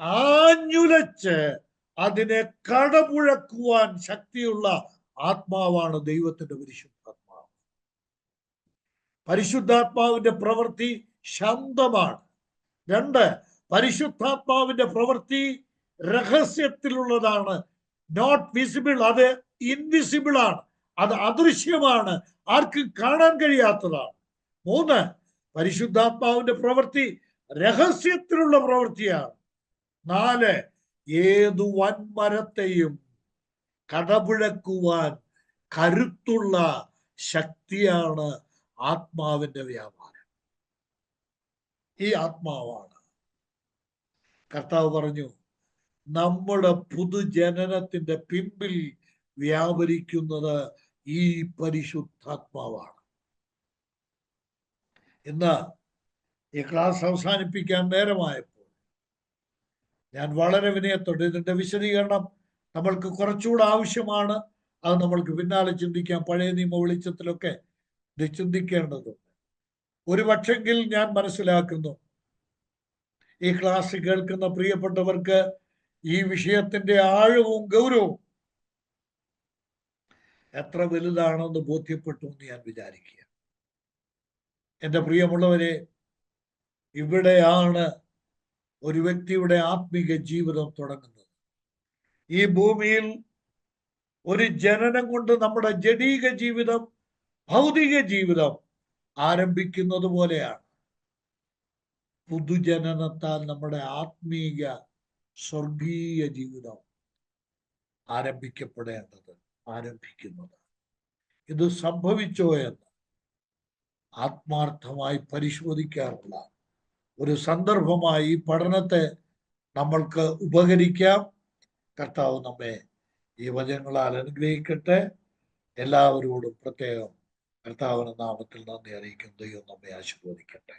ആഞ്ഞുലച്ച് അതിനെ കടപുഴക്കുവാൻ ശക്തിയുള്ള ആത്മാവാണ് ദൈവത്തിന്റെ പരിശുദ്ധാത്മാവ്. പരിശുദ്ധാത്മാവിന്റെ പ്രവൃത്തി ശാന്തമാണ്. 2, പരിശുദ്ധാത്മാവിന്റെ പ്രവൃത്തി രഹസ്യത്തിലുള്ളതാണ്, നോട്ട് വിസിബിൾ. അത് ഇൻവിസിബിൾ ആണ്, അത് അദൃശ്യമാണ്, ആർക്കും കാണാൻ കഴിയാത്തതാണ്. 3, പരിശുദ്ധാത്മാവിന്റെ പ്രവൃത്തി രഹസ്യത്തിലുള്ള പ്രവൃത്തിയാണ്. 4, ഏതു വൻമരത്തെയും കടപുഴക്കുവാൻ കരുത്തുള്ള ശക്തിയാണ് ആത്മാവിന്റെ വ്യാപാരം. ഈ ആത്മാവാണ് കർത്താവ് പറഞ്ഞു, നമ്മുടെ പുതുജനനത്തിന്റെ പിമ്പിൽ വ്യാപരിക്കുന്നത് ഈ പരിശുദ്ധാത്മാവാണ്. ഇന്ന് ഈ ക്ലാസ് അവസാനിപ്പിക്കാൻ നേരമായപ്പോൾ ഞാൻ വളരെ വിനയത്തോടെ ഇതിന്റെ വിശദീകരണം നമ്മൾക്ക് കുറച്ചുകൂടെ ആവശ്യമാണ്. അത് നമ്മൾക്ക് പിന്നാലെ ചിന്തിക്കാം. പഴയ നിയമ വെളിച്ചത്തിലൊക്കെ ഇത് ചിന്തിക്കേണ്ടതുണ്ട്. ഒരു പക്ഷെങ്കിൽ ഞാൻ മനസ്സിലാക്കുന്നു, ഈ ക്ലാസ് കേൾക്കുന്ന പ്രിയപ്പെട്ടവർക്ക് ഈ വിഷയത്തിന്റെ ആഴവും ഗൗരവവും എത്ര വലുതാണെന്ന് ബോധ്യപ്പെട്ടു എന്ന് ഞാൻ വിചാരിക്കുക. എൻ്റെ പ്രിയമുള്ളവരെ, ഇവിടെയാണ് ഒരു വ്യക്തിയുടെ ആത്മീക ജീവിതം തുടങ്ങുന്നത്. ഈ ഭൂമിയിൽ ഒരു ജനനം കൊണ്ട് നമ്മുടെ ജഡീക ജീവിതം, ഭൗതിക ജീവിതം ആരംഭിക്കുന്നത് പോലെയാണ് പുതുജനനത്താൽ നമ്മുടെ ആത്മീക സ്വർഗീയ ജീവിതം ആരംഭിക്കുന്നത്. ഇത് സംഭവിച്ചോ എന്ന് ആത്മാർത്ഥമായി പരിശോധിക്കാറുള്ള ഒരു സന്ദർഭമായി ഈ പഠനത്തെ നമ്മൾക്ക് ഉപകരിക്കാം. കർത്താവ് നമ്മെ ഈ വചനങ്ങളാൽ അനുഗ്രഹിക്കട്ടെ. എല്ലാവരോടും പ്രത്യേകം കർത്താവിന്റെ നാമത്തിൽ നന്ദി അറിയിക്കും. ദൈവം നമ്മെ ആശീർവദിക്കട്ടെ.